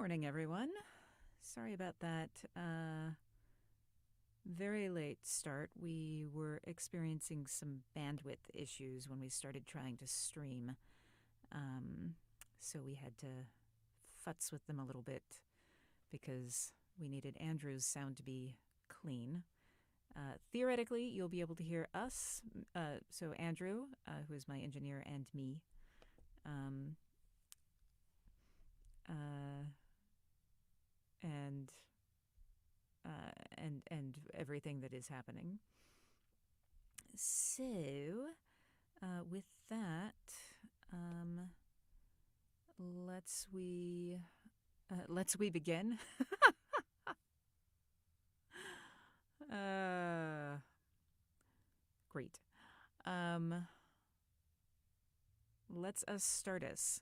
morning, everyone. Sorry about that very late start. We were experiencing some bandwidth issues when we started trying to stream. So we had to futz with them a little bit because we needed Andrew's sound to be clean. Theoretically, you'll be able to hear us, so Andrew, who is my engineer, and me. And everything that is happening. So, with that, let's we begin. Great. Let's us start us.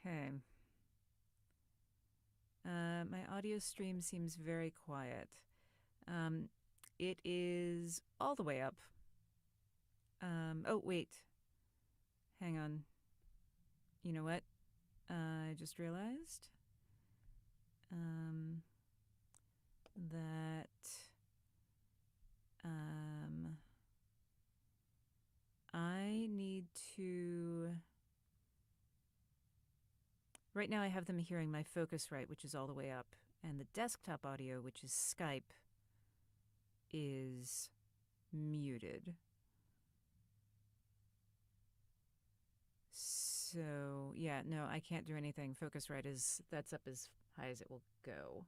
Okay. My audio stream seems very quiet. It is all the way up. Oh, wait. Hang on. You know what? I just realized that I need to... Right now I have them hearing my Focusrite, which is all the way up, and the desktop audio, which is Skype, is muted. So, yeah, no, I can't do anything. Focusrite that's up as high as it will go.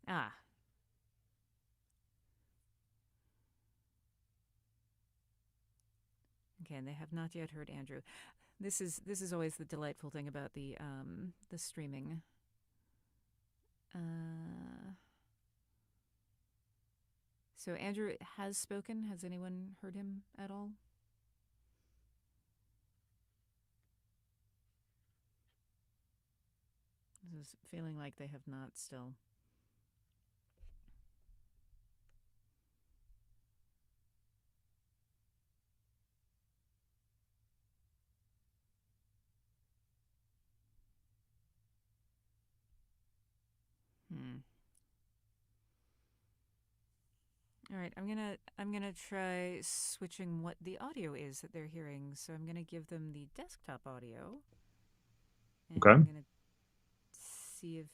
Ah. Okay, and they have not yet heard Andrew. This is always the delightful thing about the streaming. So Andrew has spoken. Has anyone heard him at all? This is feeling like they have not still. All right, I'm gonna try switching what the audio is that they're hearing. So I'm gonna give them the desktop audio. And okay. I'm gonna see if...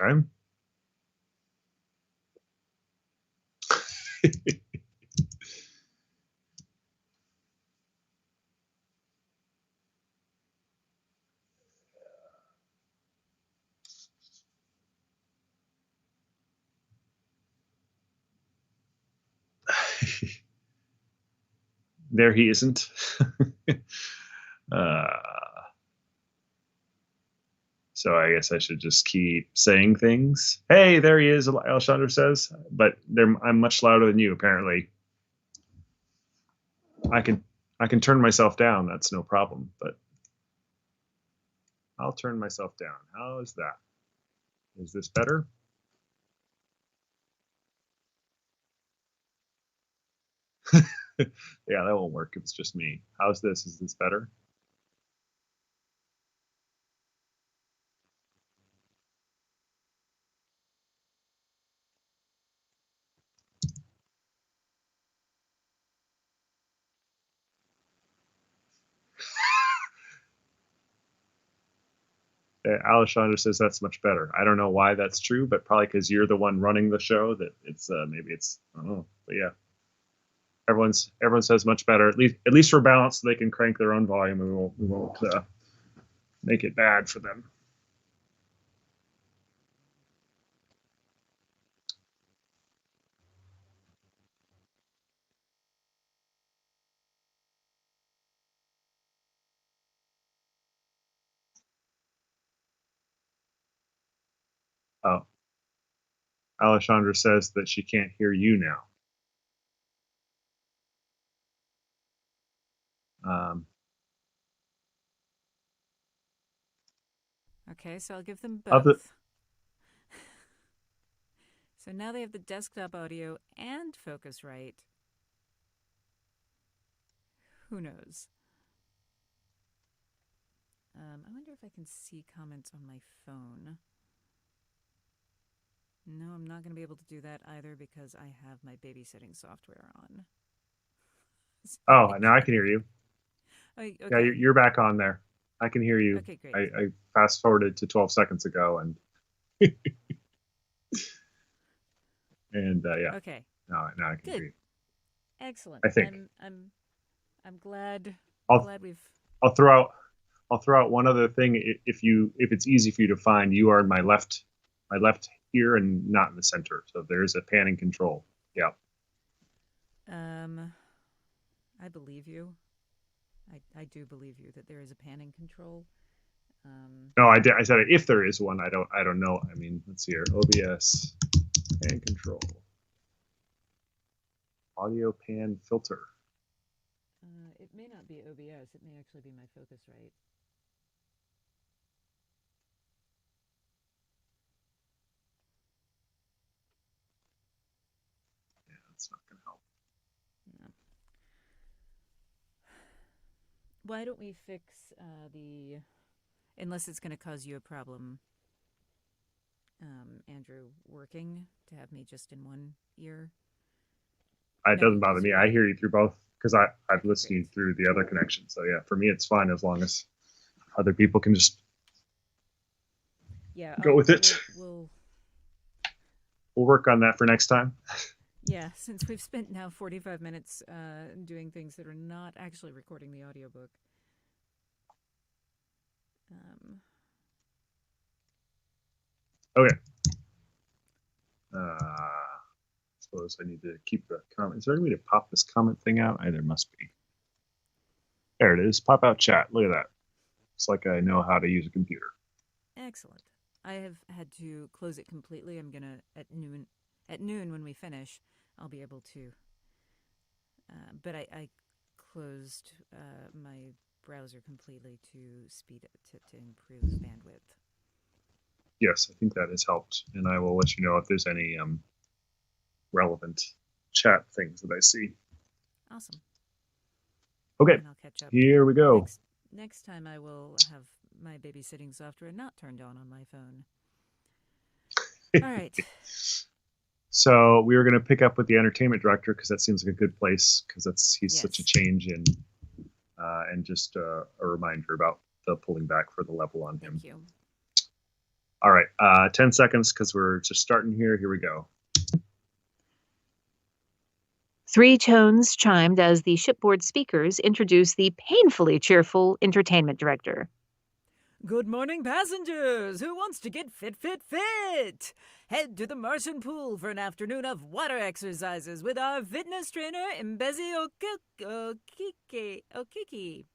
Okay. There he isn't. So I guess I should just keep saying things. Hey, there he is, Alessandro says. But I'm much louder than you, apparently. I can turn myself down. That's no problem. But I'll turn myself down. How is that? Is this better? Yeah, that won't work if it's just me. How's this? Is this better? Alessandra says that's much better. I don't know why that's true, but probably because you're the one running the show. That it's maybe it's I don't know, but yeah, everyone says much better. At least for balance, so they can crank their own volume, and we won't make it bad for them. Oh, Alessandra says that she can't hear you now. Okay, so I'll give them Other, both. So now they have the desktop audio and Focusrite. Who knows? I wonder if I can see comments on my phone. No, I'm not going to be able to do that either because I have my babysitting software on. So oh, now I can hear you. okay. Yeah, you're back on there. I can hear you. Okay, great. I fast forwarded to 12 seconds ago, and yeah. Okay. Now I can Good. hear you. Excellent. I think. I'm glad. I'll Glad we've. I'll throw out one other thing. If it's easy for you to find, you are in my left ear and not in the center. So there's a panning control. Yeah. I believe you. I do believe you that there is a panning control. No, I said if there is one. I don't know. I mean, let's see here. OBS pan control. Audio pan filter. It may not be OBS. It may actually be my Focusrite. Yeah, that's not going to help. No. Why don't we fix the... Unless it's going to cause you a problem, Andrew, working to have me just in one ear. It doesn't bother me. I hear you through both because I've listened great. through the other connection. So yeah, for me it's fine as long as other people can just go with it. We'll work on that for next time. Yeah, since we've spent now 45 minutes doing things that are not actually recording the audiobook. Okay. Suppose I need to keep the comment. Is there any way to pop this comment thing out? There must be. There it is. Pop out chat. Look at that. It's like I know how to use a computer. Excellent. I have had to close it completely. I'm gonna at noon when we finish, I'll be able to. But I closed my browser completely to speed it to improve bandwidth. Yes, I think that has helped, and I will let you know if there's any relevant chat things that I see. Awesome. Okay, and I'll catch up. Here we go. Next time I will have my babysitting software not turned on my phone. All right. So we were going to pick up with the entertainment director because that seems like a good place because he's such a change in, and just a reminder about the pulling back for the level on him. Thank you. All right, 10 seconds because we're just starting here. Here we go. 3 tones chimed as the shipboard speakers introduced the painfully cheerful entertainment director. Good morning, passengers! Who wants to get fit, fit, fit? Head to the Martian pool for an afternoon of water exercises with our fitness trainer, Mbezi Okiki.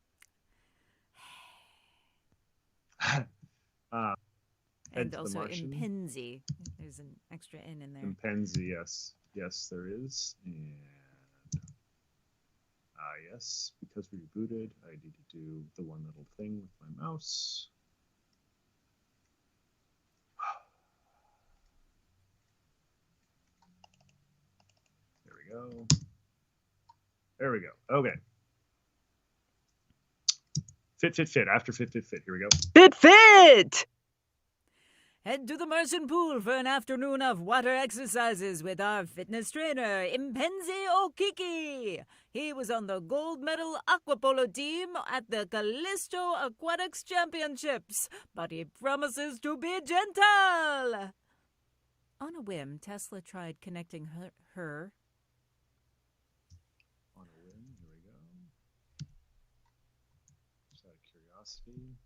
And also Impenzi. There's an extra N in there. Impenzi, yes. Yes, there is. And yes, because we rebooted, I need to do the one little thing with my mouse. There we go. There we go. Okay. Fit, fit, fit. After fit, fit, fit. Here we go. Fit, fit! Head to the Martian pool for an afternoon of water exercises with our fitness trainer, Impenzi Okiki. He was on the gold medal aquapolo team at the Callisto Aquatics Championships, but he promises to be gentle. On a whim, Tesla tried connecting her. On a whim, here we go. Just out of curiosity.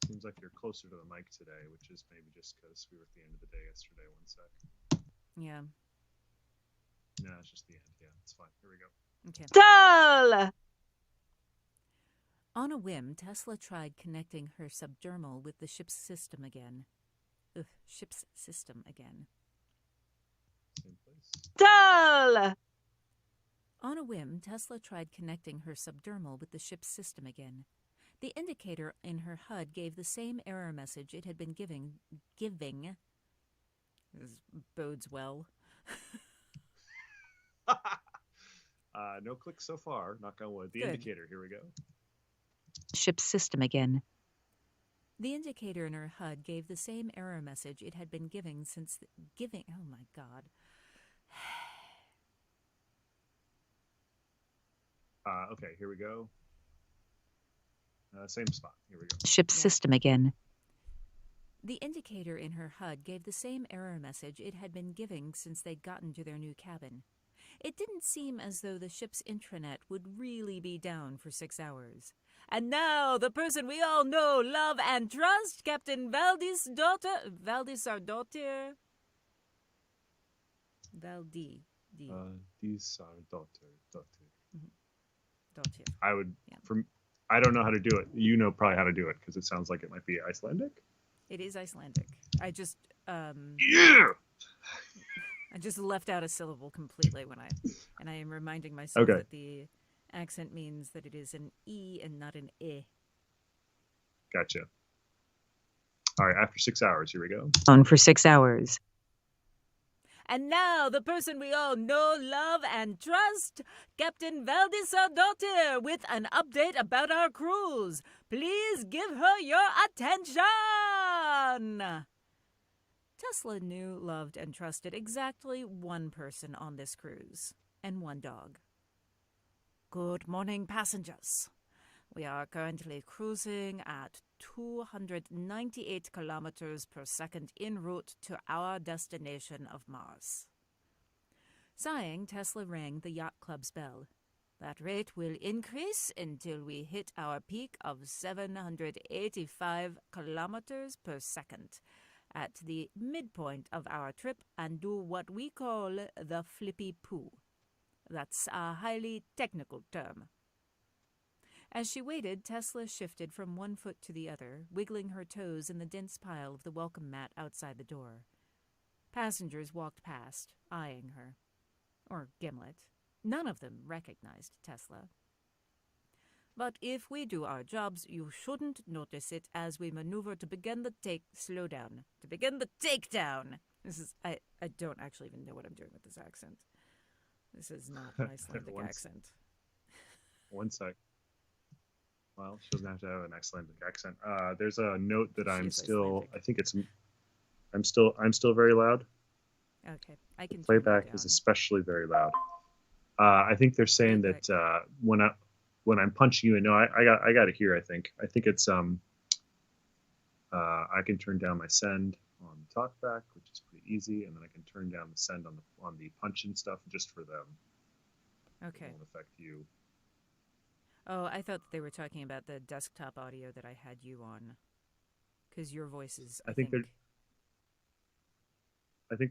Seems like you're closer to the mic today, which is maybe just because we were at the end of the day yesterday. One sec. Yeah. No, it's just the end. Yeah, it's fine. Here we go. Okay. Dull! On a whim, Tesla tried connecting her subdermal with the ship's system again. Ship's system again. Same place. Dull! On a whim, Tesla tried connecting her subdermal with the ship's system again. The indicator in her HUD gave the same error message it had been giving. This bodes well. No clicks so far. Knock on wood. The Good. indicator. Here we go. Ship's system again. The indicator in her HUD gave the same error message it had been giving since giving. Oh my God. Okay, here we go. Same spot. Here we go. Ship's system again. The indicator in her HUD gave the same error message it had been giving since they'd gotten to their new cabin. It didn't seem as though the ship's intranet would really be down for 6 hours. And now, the person we all know, love, and trust, Captain Valdis' daughter... Valdis, our daughter? Valdi. These are daughter. Daughter. I would... Yeah. I don't know how to do it. You know probably how to do it, because it sounds like it might be Icelandic. It is Icelandic. I just... Yeah! I just left out a syllable completely and I am reminding myself Okay. that the accent means that it is an E and not an I. Gotcha. All right, after 6 hours, here we go. On for 6 hours. And now, the person we all know, love, and trust, Captain Valdis our daughter, with an update about our cruise. Please give her your attention! Tesla knew, loved, and trusted exactly one person on this cruise, and one dog. Good morning, passengers. We are currently cruising at 298 kilometers per second en route to our destination of Mars. Sighing, Tesla rang the yacht club's bell. That rate will increase until we hit our peak of 785 kilometers per second at the midpoint of our trip and do what we call the flippy poo. That's a highly technical term. As she waited, Tesla shifted from one foot to the other, wiggling her toes in the dense pile of the welcome mat outside the door. Passengers walked past, eyeing her. Or Gimlet. None of them recognized Tesla. But if we do our jobs, you shouldn't notice it as we maneuver to begin the takedown. This is, I don't actually even know what I'm doing with this accent. This is not an Icelandic accent. One sec. Well, she doesn't have to have an Icelandic accent. There's a note that I'm still, Icelandic. I think it's, I'm still very loud. Okay, I can. The playback is especially very loud. I think they're saying that when I'm punching you, no, I got it here. I think it's I can turn down my send on talkback, which is pretty easy, and then I can turn down the send on the punch and stuff just for them. Okay. It won't affect you. Oh, I thought they were talking about the desktop audio that I had you on, because your voice is. I think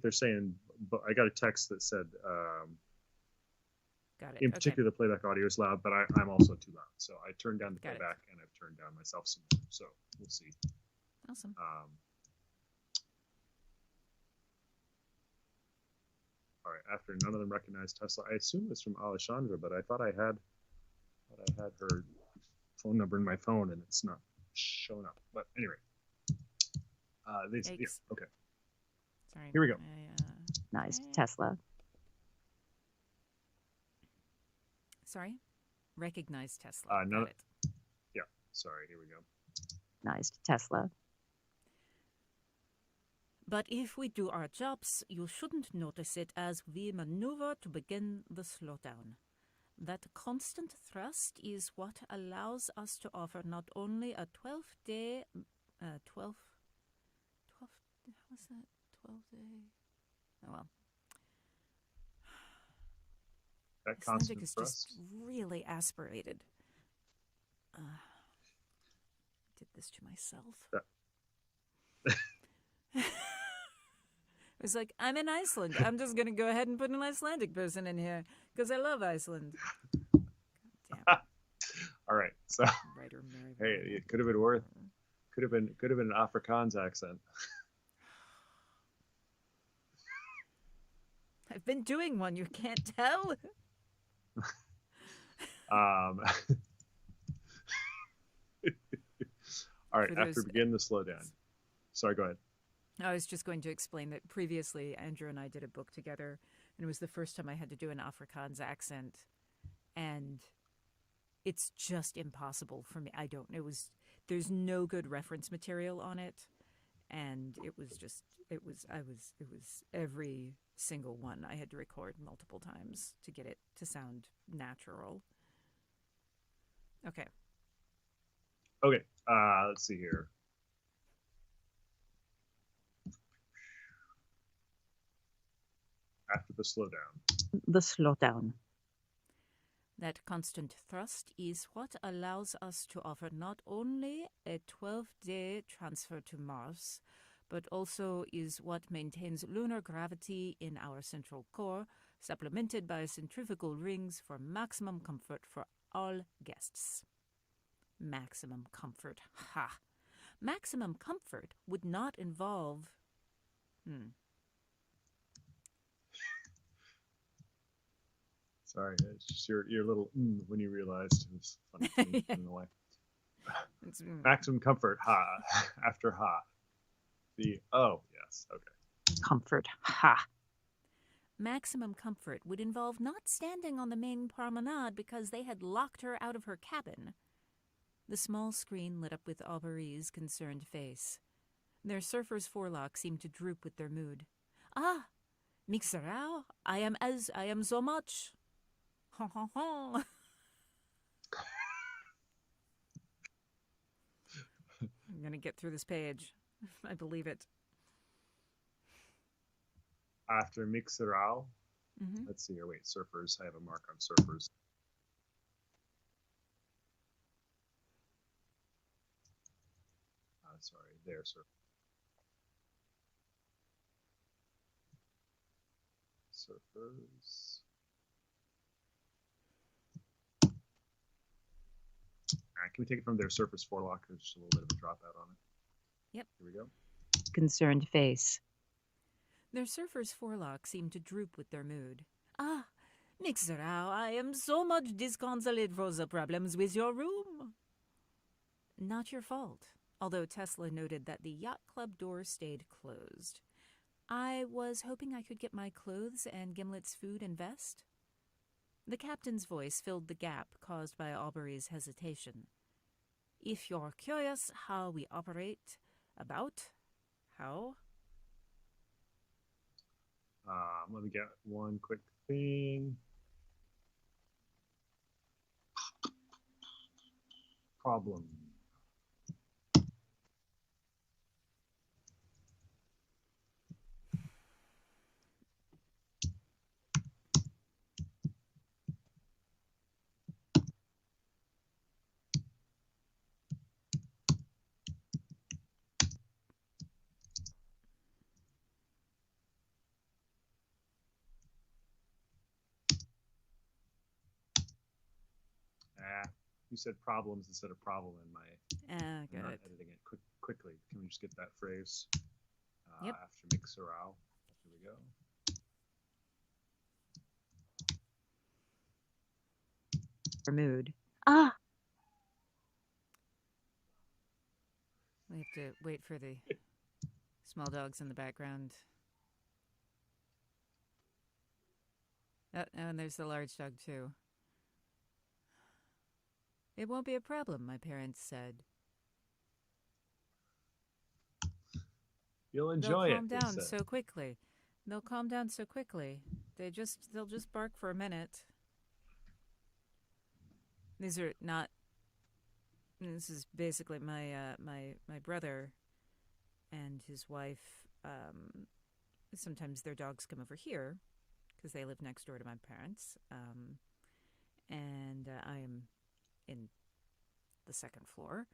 they're saying, but I got a text that said. Got it. In particular, the playback audio is loud, but I'm also too loud. So I turned down the playback and I've turned down myself some more. So we'll see. Awesome. All right. After none of them recognized Tesla, I assume it's from Alessandra, but I thought I had her phone number in my phone and it's not showing up. But anyway, yeah, okay. Sorry. Here we go. Nice, Tesla. Sorry? Recognize Tesla. No. Got it. Yeah. Sorry. Here we go. Nice, Tesla. But if we do our jobs, you shouldn't notice it as we maneuver to begin the slowdown. That constant thrust is what allows us to offer not only a 12-day... 12... How was that? 12-day... Oh, well. That Icelandic constant is thrust. just really aspirated. Did this to myself. It was like, I'm in Iceland. I'm just going to go ahead and put an Icelandic person in here because I love Iceland. Damn. All right. So, Writer Mary. hey, it could have been worth. Could have been an Afrikaans accent. I've been doing one. You can't tell. All right, For after those, begin the slowdown. Sorry, go ahead. I was just going to explain that previously Andrew and I did a book together, and it was the first time I had to do an Afrikaans accent, and it's just impossible for me. I don't. There's no good reference material on it, and it was every single one I had to record multiple times to get it to sound natural. Okay. Okay, let's see here. After the slowdown. The slowdown. That constant thrust is what allows us to offer not only a 12-day transfer to Mars, but also is what maintains lunar gravity in our central core, supplemented by centrifugal rings for maximum comfort for all guests. Maximum comfort. Ha! Maximum comfort would not involve... Sorry, it's just your little when you realized it was funny to me in the way. Maximum comfort, ha. After ha. Yes, okay. Comfort, ha. Maximum comfort would involve not standing on the main promenade because they had locked her out of her cabin. The small screen lit up with Aubrey's concerned face. Their surfer's forelock seemed to droop with their mood. Ah, Mixerau, I am so much. Ha ha ha. I'm going to get through this page. I believe it. After Mixerau. Mm-hmm. Let's see here. Wait, surfers. I have a mark on surfers. Sorry, there, surfers. Surfers. All right, can we take it from their surface forelock? There's just a little bit of a dropout on it. Yep. Here we go. Concerned face. Their surfer's forelock seemed to droop with their mood. Ah, Mixerau, I am so much disconsolate for the problems with your room. Not your fault, although Tesla noted that the yacht club door stayed closed. I was hoping I could get my clothes and Gimlet's food and vest. The captain's voice filled the gap caused by Aubrey's hesitation. If you're curious how we operate, how? Let me get one quick thing. Problem. You said problems instead of problem in my. Got not it. editing it quickly. Can we just get that phrase? Yep. After Mixerau. Here we go. Mood. Ah. We have to wait for the small dogs in the background. Oh, and there's the large dog, too. It won't be a problem, my parents said. You'll enjoy They'll calm it. down so quickly. They'll calm down so quickly. They'll just bark for a minute. These are not. This is basically my my brother and his wife. Sometimes their dogs come over here because they live next door to my parents. And I am in the second floor,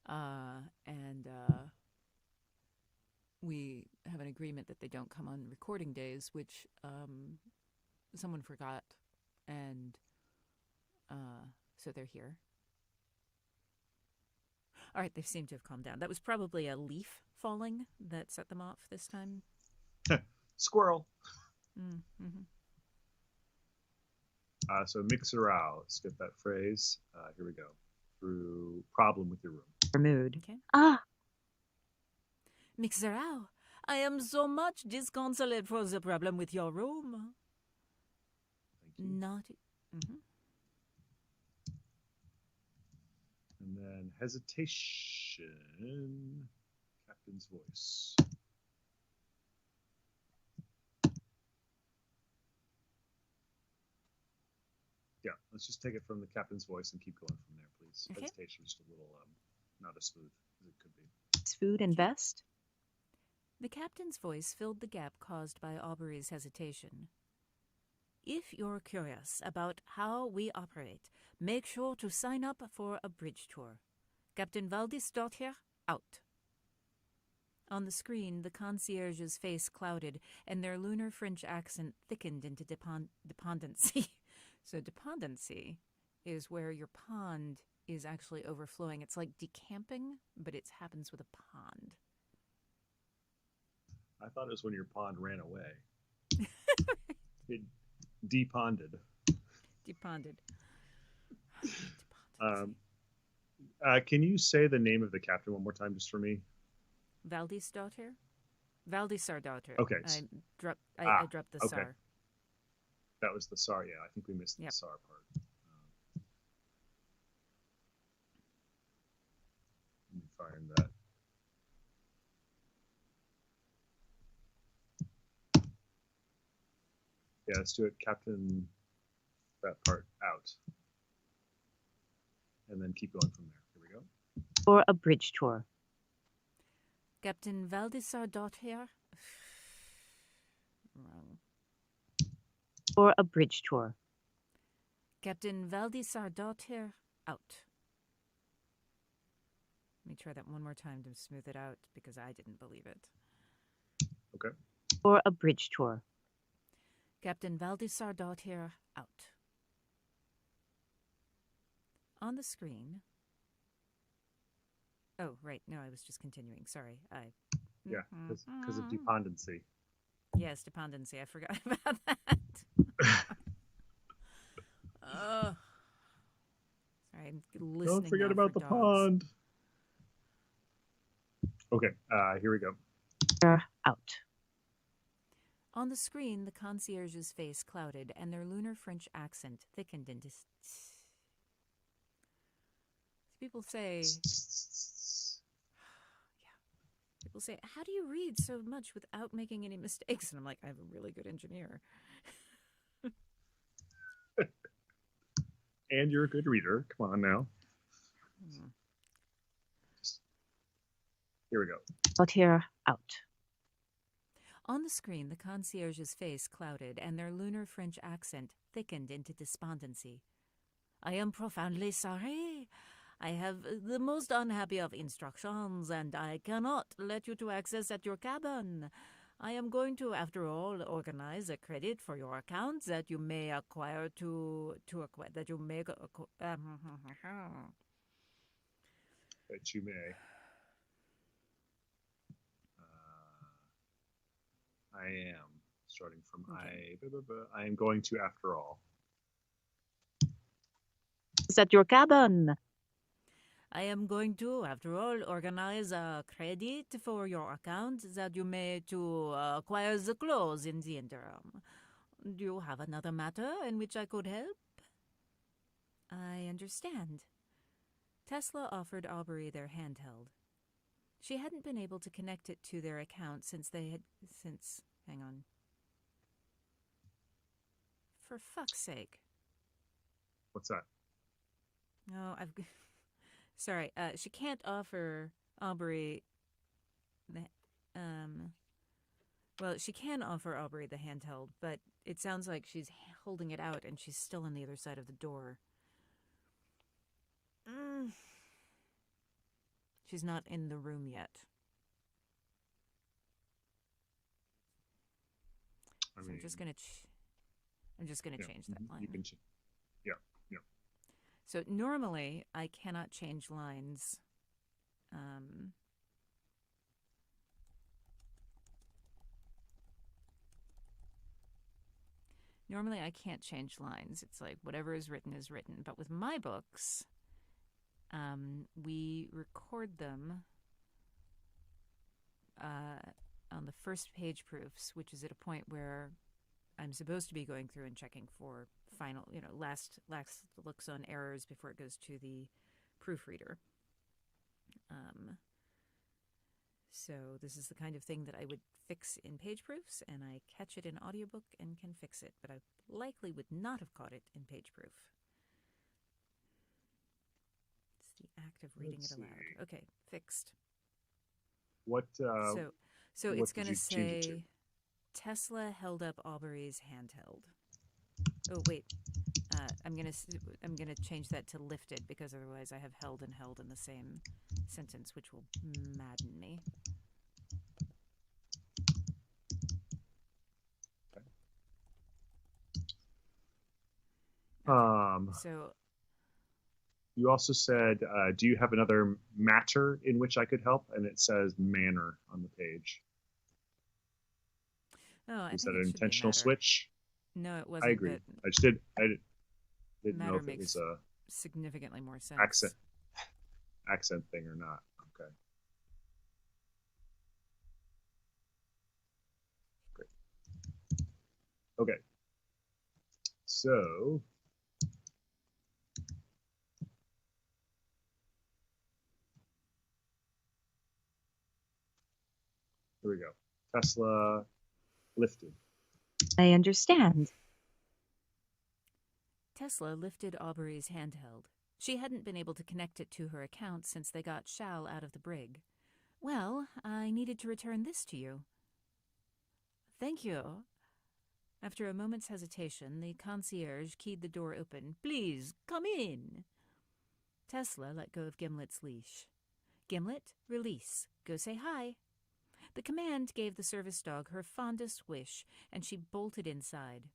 and we have an agreement that they don't come on recording days, which someone forgot, and so they're here. All right, they seem to have calmed down. That was probably a leaf falling that set them off this time. Squirrel. Mm-hmm. So mixerao. Let's get that phrase. Here we go. Through problem with your room. Mood. Okay. Ah, Mixerao, I am so much disconsolate for the problem with your room. Thank you. Naughty. Mm-hmm. And then hesitation. Captain's voice. Yeah, let's just take it from the captain's voice and keep going from there, please. Okay. Hesitation is just a little not as smooth as it could be. food and vest. The captain's voice filled the gap caused by Aubrey's hesitation. If you're curious about how we operate, make sure to sign up for a bridge tour. Captain Valdis Dottir, out. On the screen, the concierge's face clouded, and their lunar French accent thickened into dependency. So dependency is where your pond is actually overflowing. It's like decamping, but it happens with a pond. I thought it was when your pond ran away. It deponded. Deponded. Can you say the name of the captain one more time just for me? Valdis Dottir? Valdisar Dottir. Okay. I dropped the okay. sar. That was the SAR. Yeah, I think we missed the Yep. SAR part. Let me find that. Yeah, let's do it. Captain, that part out. And then keep going from there. Here we go. Or a bridge tour. Captain Valdisar Dottir? Wrong. Or a bridge tour. Captain Valdisar Dottir, out. Let me try that one more time to smooth it out because I didn't believe it. Okay. Or a bridge tour. Captain Valdisar Dottir, out. On the screen. Oh, right. No, I was just continuing. Sorry. Yeah, because of dependency. Yes, dependency. I forgot about that. Sorry, I'm listening. Don't forget now about for the dogs. pond. Okay, here we go. Out. On the screen, the concierge's face clouded, and their lunar French accent thickened into. People say. People say, how do you read so much without making any mistakes? And I'm like, I'm a really good engineer. And you're a good reader. Come on now. Here we go. Dottir, out. On the screen, the concierge's face clouded, and their lunar French accent thickened into despondency. I am profoundly sorry. I have the most unhappy of instructions, and I cannot let you to access at your cabin. I am going to, after all, organize a credit for your account that you may acquire that you may That you may. I am starting from Okay. I am going to, after all. Is at your cabin. I am going to, after all, organize a credit for your account that you may to acquire the clothes in the interim. Do you have another matter in which I could help? I understand. Tesla offered Aubrey their handheld. She hadn't been able to connect it to their account hang on. For fuck's sake. What's that? No, sorry, she can't offer Aubrey she can offer Aubrey the handheld, but it sounds like she's holding it out and she's still on the other side of the door. She's not in the room yet. I mean, so I'm just gonna change that line. You can yeah. So normally I cannot change lines. Normally, I can't change lines. It's like whatever is written is written. But with my books, we record them on the first page proofs, which is at a point where I'm supposed to be going through and checking for final, last looks on errors before it goes to the proofreader. So this is the kind of thing that I would fix in page proofs, and I catch it in audiobook and can fix it, but I likely would not have caught it in page proof. It's the act of reading it aloud. Okay, fixed. What? So what it's did going you to change it say to? Tesla held up Aubrey's handheld. Oh wait, I'm gonna change that to lifted, because otherwise I have held and held in the same sentence, which will madden me. Okay. So you also said, do you have another matter in which I could help? And it says manner on the page. Oh, I Is think that it an should be intentional matter. switch? No, it I wasn't. agree. But I didn't know matter if it makes was a significantly more sense. accent thing or not. Okay. Great. Okay. So here we go. Tesla lifted. I understand. Tesla lifted Aubrey's handheld. She hadn't been able to connect it to her account since they got Shal out of the brig. Well, I needed to return this to you. Thank you. After a moment's hesitation, the concierge keyed the door open. Please, come in. Tesla let go of Gimlet's leash. Gimlet, release. Go say hi. The command gave the service dog her fondest wish, and she bolted inside.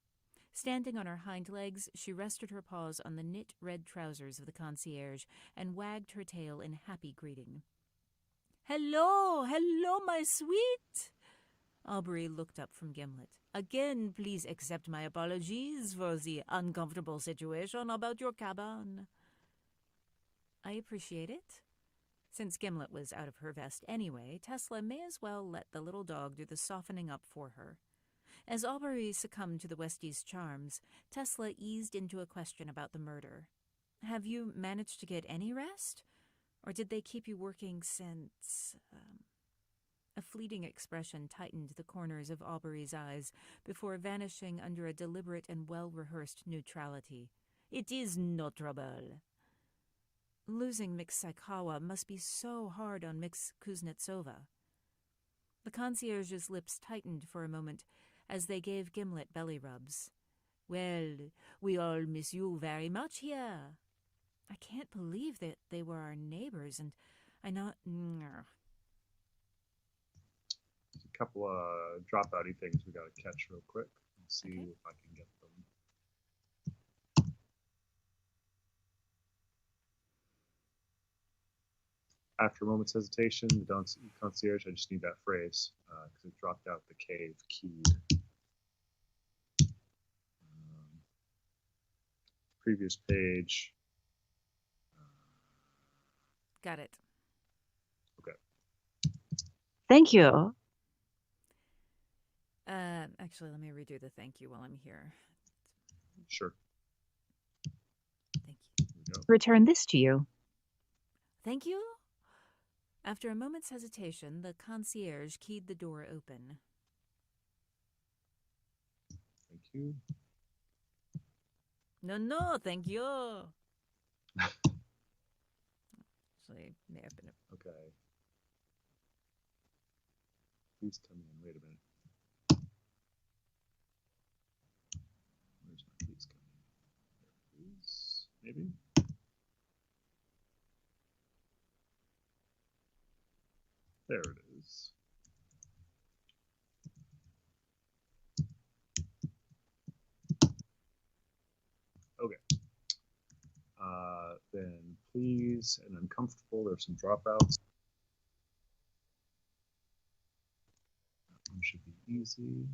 Standing on her hind legs, she rested her paws on the knit red trousers of the concierge and wagged her tail in happy greeting. Hello, hello, my sweet! Aubrey looked up from Gimlet. Again, please accept my apologies for the uncomfortable situation about your cabin. I appreciate it. Since Gimlet was out of her vest anyway, Tesla may as well let the little dog do the softening up for her. As Aubrey succumbed to the Westie's charms, Tesla eased into a question about the murder. Have you managed to get any rest? Or did they keep you working since... A fleeting expression tightened the corners of Aubrey's eyes before vanishing under a deliberate and well-rehearsed neutrality. It is no trouble. Losing Mix Saikawa must be so hard on Mix Kuznetsova. The concierge's lips tightened for a moment as they gave Gimlet belly rubs. Well, we all miss you very much here. I can't believe that they were our neighbors, and I not... A couple of dropouty things we got to catch real quick. Let's see if I can get them. After a moment's hesitation, the concierge, I just need that phrase because it dropped out the cave keyed. Previous page. Got it. Okay. Thank you. Actually, let me redo the thank you while I'm here. Sure. Thank you. Here we go. Return this to you. Thank you? After a moment's hesitation, the concierge keyed the door open. Thank you. No, thank you. Actually, may have been a... Okay. Please come in. Wait a minute. Where's my please come in? There it is. Maybe. There it is. Okay. Then please and uncomfortable. There's some dropouts. That one should be easy.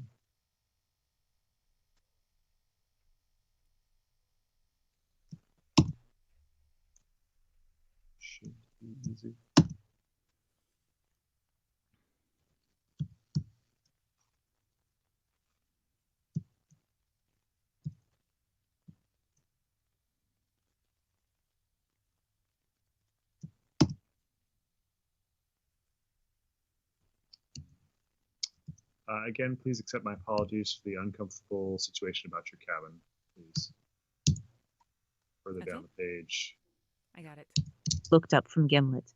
Again, please accept my apologies for the uncomfortable situation about your cabin. Please. Further down the page. I got it. Looked up from Gimlet.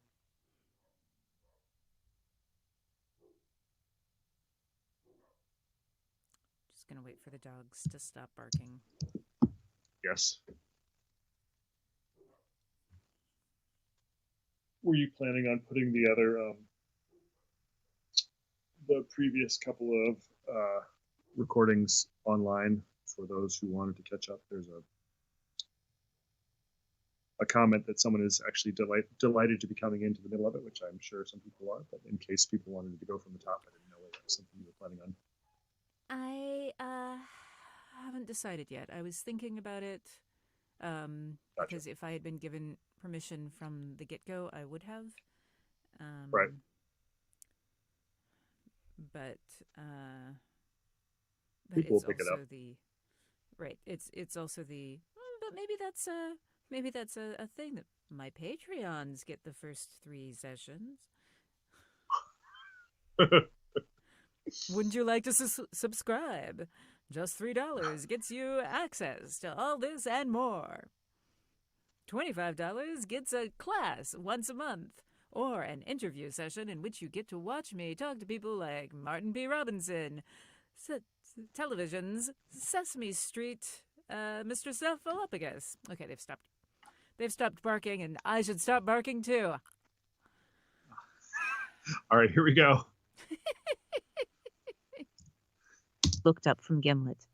Just gonna wait for the dogs to stop barking. Yes. Were you planning on putting the other, the previous couple of recordings online for those who wanted to catch up? There's a comment that someone is actually delighted to be coming into the middle of it, which I'm sure some people are, but in case people wanted to go from the top, I didn't know whether that was something you were planning on. I haven't decided yet. I was thinking about it because if I had been given permission from the get-go, I would have. Right. But People it's will pick it also up. It's also the but maybe that's a thing that my Patreons get the first 3 sessions. Wouldn't you like to subscribe? Just $3 gets you access to all this and more. $25 gets a class once a month, or an interview session in which you get to watch me talk to people like Martin P. Robinson, television's Sesame Street, Mr. Cephalophagus. Okay, they've stopped. They've stopped barking, and I should stop barking too. All right, here we go. Looked up from Gimlet.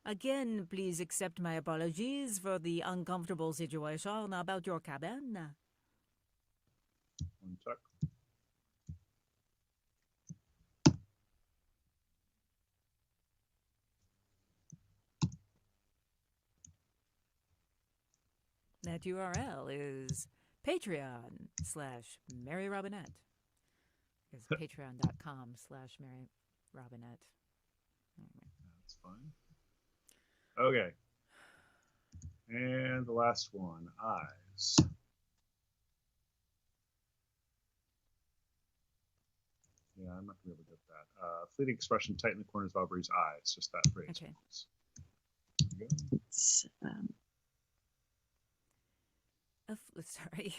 Again, please accept my apologies for the uncomfortable situation about your cabin. One sec. That URL is Patreon/Mary Robinette. It's patreon.com/Mary Robinette. That's fine. Okay. And the last one, eyes. Yeah, I'm not going to be able to get that. Fleeting expression, tight in the corners of Aubrey's eyes. Just that phrase. Okay. Sorry.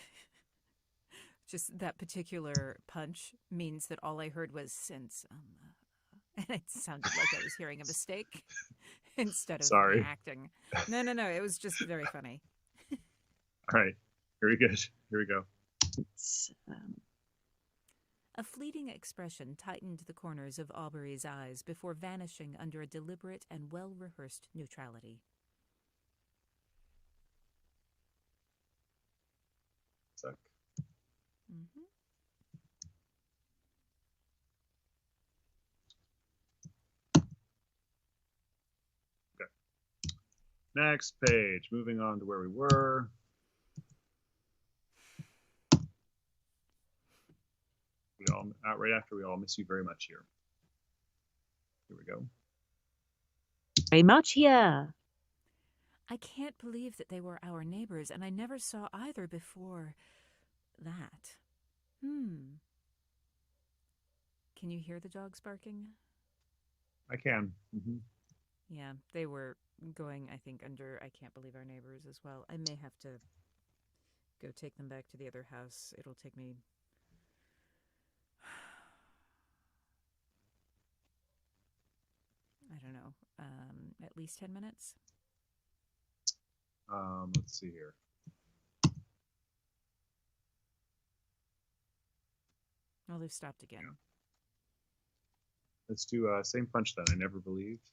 Just that particular punch means that all I heard was since. And it sounded like I was hearing a mistake instead of me acting. No. It was just very funny. All right. Very good. Here we go. A fleeting expression tightened the corners of Aubrey's eyes before vanishing under a deliberate and well-rehearsed neutrality. Sec. Mm-hmm. Okay. Next page. Moving on to where we were. Right after we all miss you very much here. Here we go. Very much, yeah. I can't believe that they were our neighbors, and I never saw either before that. Can you hear the dogs barking? I can. Mm-hmm. Yeah, they were going, I think, under I can't believe our neighbors as well. I may have to go take them back to the other house. It'll take me... I don't know, at least 10 minutes? Let's see here. Oh, they've stopped again. Yeah. Let's do same punch then. I never believed.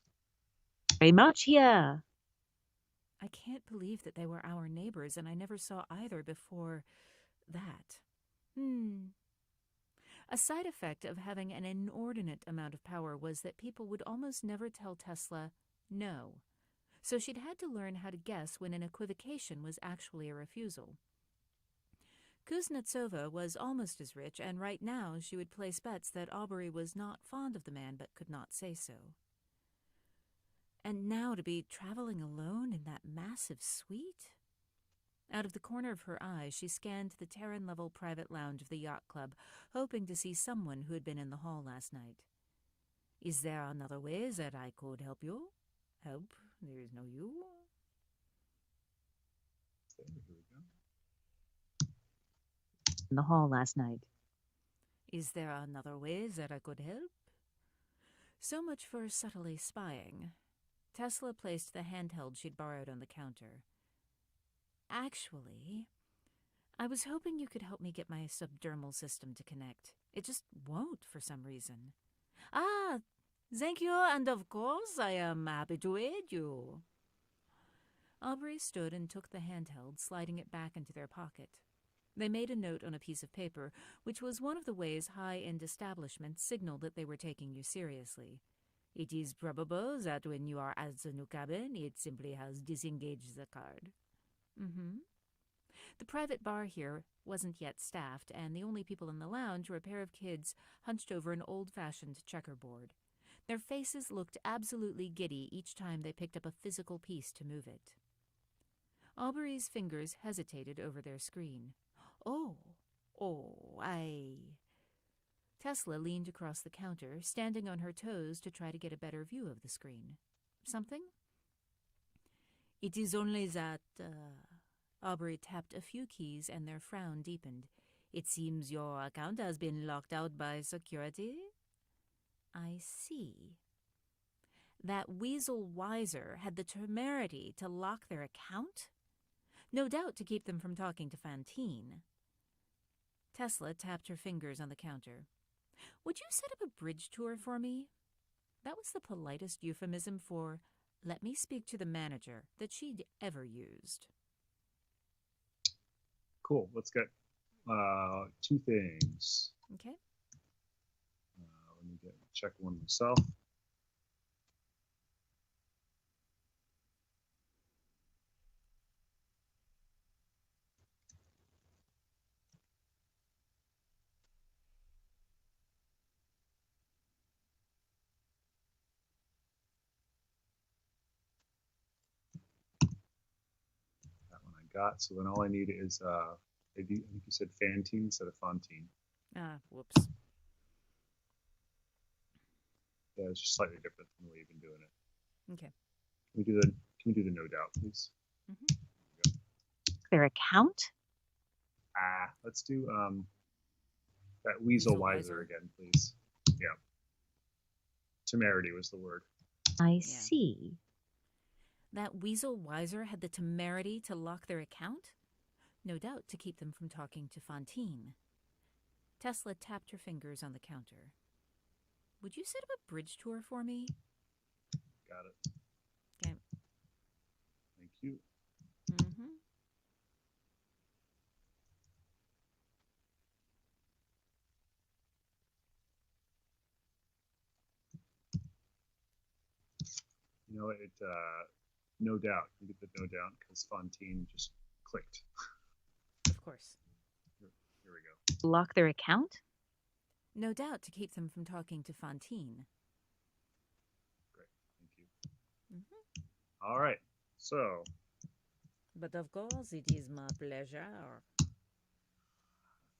Very much, yeah. I can't believe that they were our neighbors, and I never saw either before that. A side effect of having an inordinate amount of power was that people would almost never tell Tesla no. So she'd had to learn how to guess when an equivocation was actually a refusal. Kuznetsova was almost as rich, and right now she would place bets that Aubrey was not fond of the man but could not say so. And now to be traveling alone in that massive suite? Out of the corner of her eye, she scanned the Terran-level private lounge of the yacht club, hoping to see someone who had been in the hall last night. Is there another way that I could help you? Help? There is no you. Okay, here we go. In the hall last night. Is there another way that I could help? So much for subtly spying. Tesla placed the handheld she'd borrowed on the counter. Actually, I was hoping you could help me get my subdermal system to connect. It just won't for some reason. Ah, thank you, and of course I am happy to aid you. Aubrey stood and took the handheld, sliding it back into their pocket. They made a note on a piece of paper, which was one of the ways high-end establishments signaled that they were taking you seriously. It is probable that when you are at the new cabin, it simply has disengaged the card. The private bar here wasn't yet staffed, and the only people in the lounge were a pair of kids hunched over an old-fashioned checkerboard. Their faces looked absolutely giddy each time they picked up a physical piece to move it. Aubrey's fingers hesitated over their screen. Tesla leaned across the counter, standing on her toes to try to get a better view of the screen. Something? It is only that, Aubrey tapped a few keys and their frown deepened. It seems your account has been locked out by security? I see. That weasel Weiser had the temerity to lock their account? No doubt to keep them from talking to Fantine. Tesla tapped her fingers on the counter. Would you set up a bridge tour for me? That was the politest euphemism for, let me speak to the manager, that she'd ever used. Cool. Let's get two things. Okay. Let me check one myself. That one I got. So then all I need is, I think you said Fantine instead of Fontaine. Whoops. Yeah, it's just slightly different from the way you've been doing it. Okay. Can we do the no doubt, please? Their account? Let's do that Weasel Weiser again, please. Yeah. Temerity was the word. I see. That weasel Weiser had the temerity to lock their account? No doubt to keep them from talking to Fantine. Tesla tapped her fingers on the counter. Would you set up a bridge tour for me? Got it. Okay. Thank you. You know, no doubt. You get the no doubt because Fontaine just clicked. Of course. Here we go. Lock their account? No doubt to keep them from talking to Fantine. Great. Thank you. All right. So. But of course, it is my pleasure.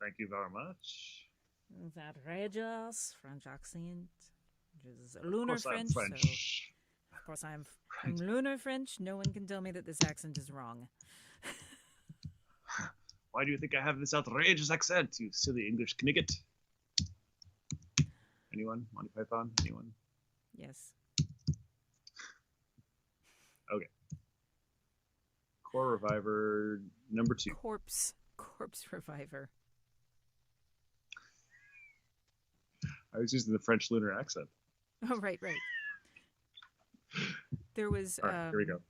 Thank you very much. It's outrageous French accent. Which is lunar French. French. So, of course, I'm lunar French. No one can tell me that this accent is wrong. Why do you think I have this outrageous accent, you silly English knicket? Anyone? Monty Python? Anyone? Yes. Okay. Core Reviver number 2. Corpse Reviver. I was using the French lunar accent. Oh, right. There was All right, here we go.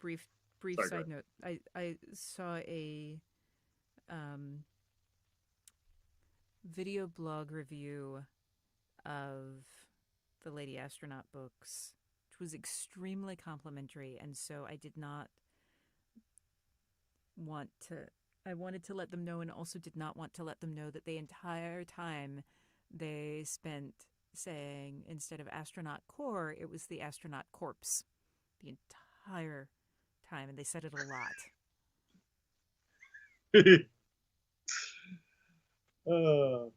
Brief side note. I saw a video blog review of the Lady Astronaut books, which was extremely complimentary, and so I did not want to. I wanted to let them know, and also did not want to let them know that the entire time they spent saying, instead of astronaut core, it was the astronaut corpse. The entire time, and they said it a lot. Yep. It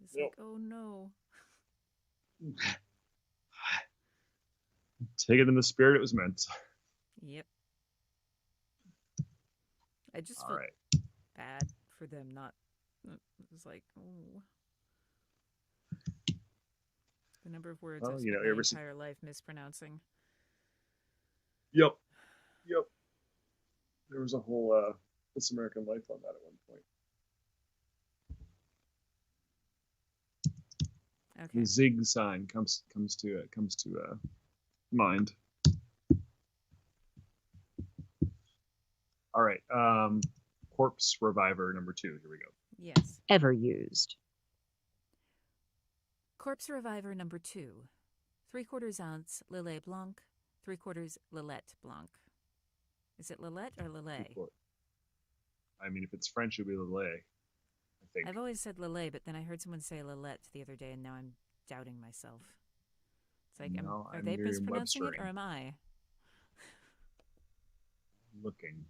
was Yep. like, oh no. Take it in the spirit it was meant. Yep. I just All felt right. bad for them not. It was like, oh. The number of words Well, I've you spent know, my you ever see? entire life mispronouncing. Yep. Yep. There was a whole This American Life on that at one point. Okay. The zig sign comes to mind. All right. Corpse Reviver number 2. Here we go. Yes. Ever used. Corpse Reviver number 2. 3/4 ounce Lillet Blanc, 3/4 Lillet Blanc. Is it Lillet or Lillet? I mean, if it's French, it'd be Lillet, I think. I've always said Lillet, but then I heard someone say Lillet the other day, and now I'm doubting myself. It's like, No, are I'm they mispronouncing it, Merriam-Webstering. or am I? Looking.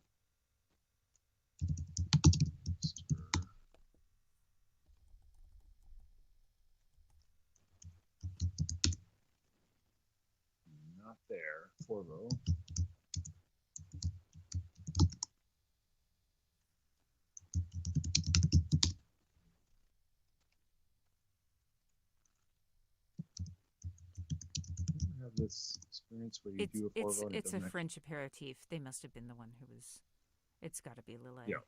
Not there. Forvo. Have this experience where you do a Forvo and it It's a doesn't actually. French aperitif. They must have been the one who was. It's got to be Lillet. Yeah.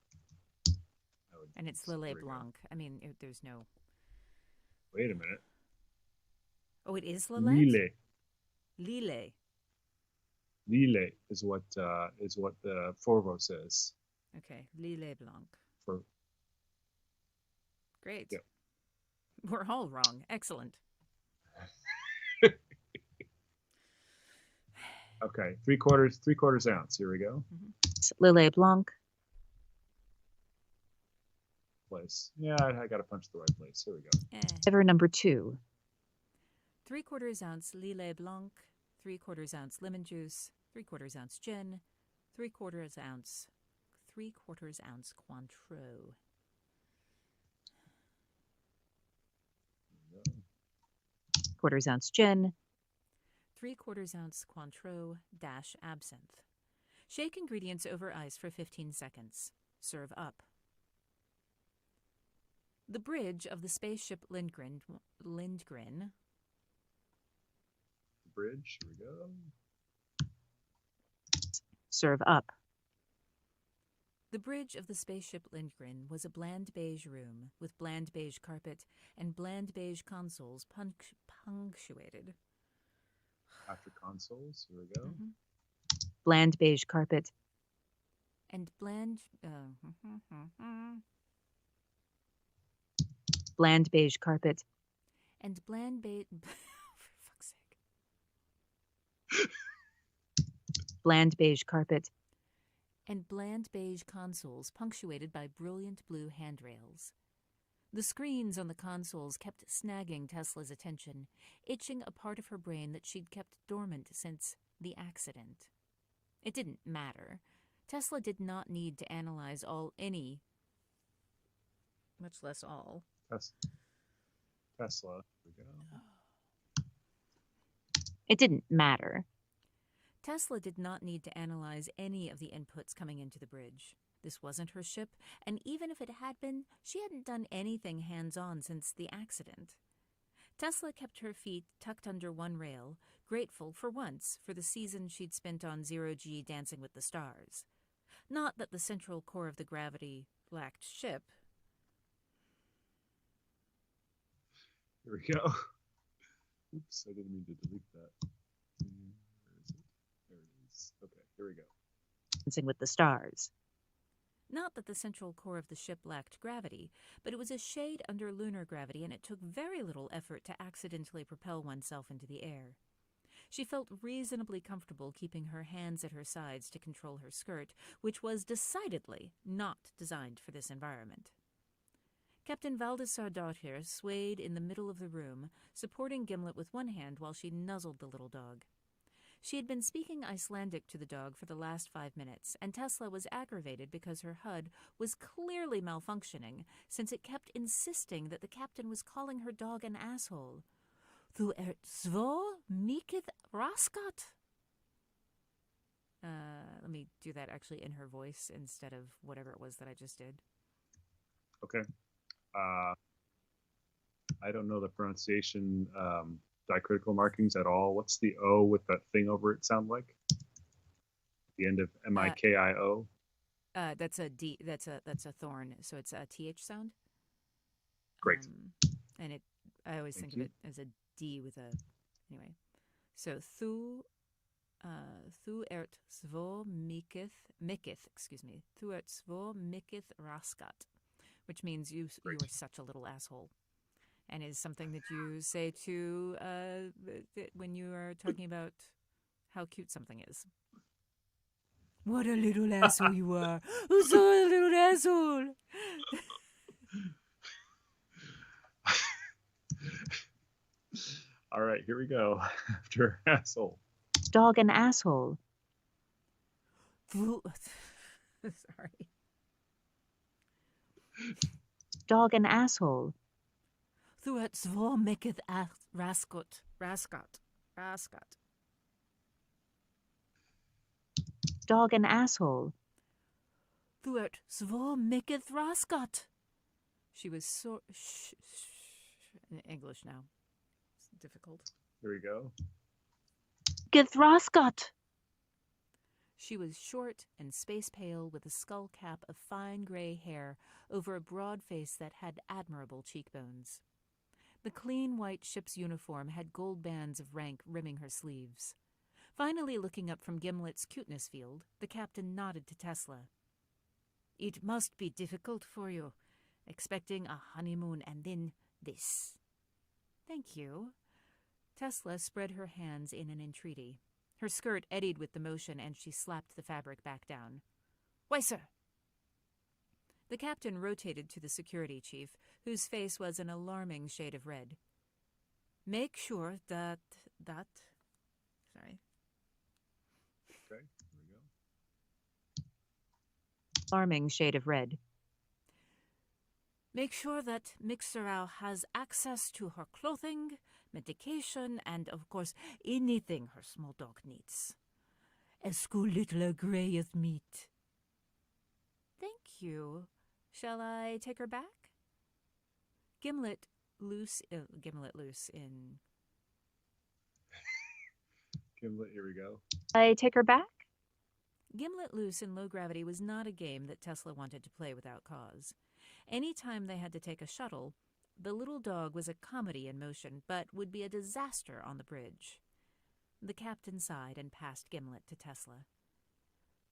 And it's Here Lillet we go. Blanc. I mean, there's no. Wait a minute. Oh, it is Lillet? Lillet. Lillet. Lillet is what the Forvo says. Okay, Lillet Blanc. For Great. Yep. We're all wrong. Excellent. Okay, 3/4 ounce. Here we go. Lillet Blanc. Place. Yeah, I got to punch the right place. Here we go. Ever number 2. 3/4 ounce Lillet Blanc, 3/4 ounce lemon juice, 3/4 ounce gin, 3/4 ounce Cointreau. Quarters ounce gin. 3/4 ounce Cointreau - absinthe. Shake ingredients over ice for 15 seconds. Serve up. The bridge of the spaceship Lindgren. The bridge. Here we go. Serve up. The bridge of the spaceship Lindgren was a bland beige room with bland beige carpet and bland beige consoles punctuated. After consoles. Here we go. Mm-hmm. Bland beige carpet. And bland. Bland beige carpet. And bland beige. For fuck's sake. Bland beige carpet. And bland beige consoles punctuated by brilliant blue handrails. The screens on the consoles kept snagging Tesla's attention, itching a part of her brain that she'd kept dormant since the accident. It didn't matter. Tesla did not need to analyze any, much less all. Tesla. Here we go. It didn't matter. Tesla did not need to analyze any of the inputs coming into the bridge. This wasn't her ship, and even if it had been, she hadn't done anything hands-on since the accident. Tesla kept her feet tucked under one rail, grateful for once for the season she'd spent on zero-G Dancing with the Stars. Not that the central core of the gravity-lacked ship. Here we go. Oops, I didn't mean to delete that. Where is it? There it is. Okay, here we go. Dancing with the Stars. Not that the central core of the ship lacked gravity, but it was a shade under lunar gravity, and it took very little effort to accidentally propel oneself into the air. She felt reasonably comfortable keeping her hands at her sides to control her skirt, which was decidedly not designed for this environment. Captain Valdesar Daughter swayed in the middle of the room, supporting Gimlet with one hand while she nuzzled the little dog. She had been speaking Icelandic to the dog for the last 5 minutes, and Tesla was aggravated because her HUD was clearly malfunctioning, since it kept insisting that the captain was calling her dog an asshole. "Þú ert svo mikið raskat." Let me do that actually in her voice instead of whatever it was that I just did. Okay. I don't know the pronunciation diacritical markings at all. What's the O with that thing over it sound like? The end of M-I-K-I-O? That's a D. That's a thorn. So it's a TH sound. Great. And I always think of it as a D with a. Anyway, so thu ert svo mikið. Excuse me. Thu ert svo mikið raskat, which means you are such a little asshole, and is something that you say to when you are talking about how cute something is. What a little asshole you are! Who's so a little asshole? All right, here we go. After asshole. Dog and asshole. Sorry. Dog and asshole. Þú ert svo mikið raskat. Dog and asshole. Þú ert svo mikið raskat. She was so in English now. It's difficult. Here we go. Githraskat. She was short and space pale with a skull cap of fine gray hair over a broad face that had admirable cheekbones. The clean white ship's uniform had gold bands of rank rimming her sleeves. Finally looking up from Gimlet's cuteness field, the captain nodded to Tesla. "It must be difficult for you, expecting a honeymoon and then this." "Thank you." Tesla spread her hands in an entreaty. Her skirt eddied with the motion, and she slapped the fabric back down. "Why, sir?" The captain rotated to the security chief, whose face was an alarming shade of red. "Make sure that... Sorry. Okay, here we go. Alarming shade of red. Make sure that Mixerow has access to her clothing, medication, and, of course, anything her small dog needs. A school little grey of meat." "Thank you. Shall I take her back?" Gimlet loose in... Gimlet, here we go. I take her back? Gimlet Loose in Low Gravity was not a game that Tesla wanted to play without cause. Any time they had to take a shuttle, the little dog was a comedy in motion, but would be a disaster on the bridge. The captain sighed and passed Gimlet to Tesla.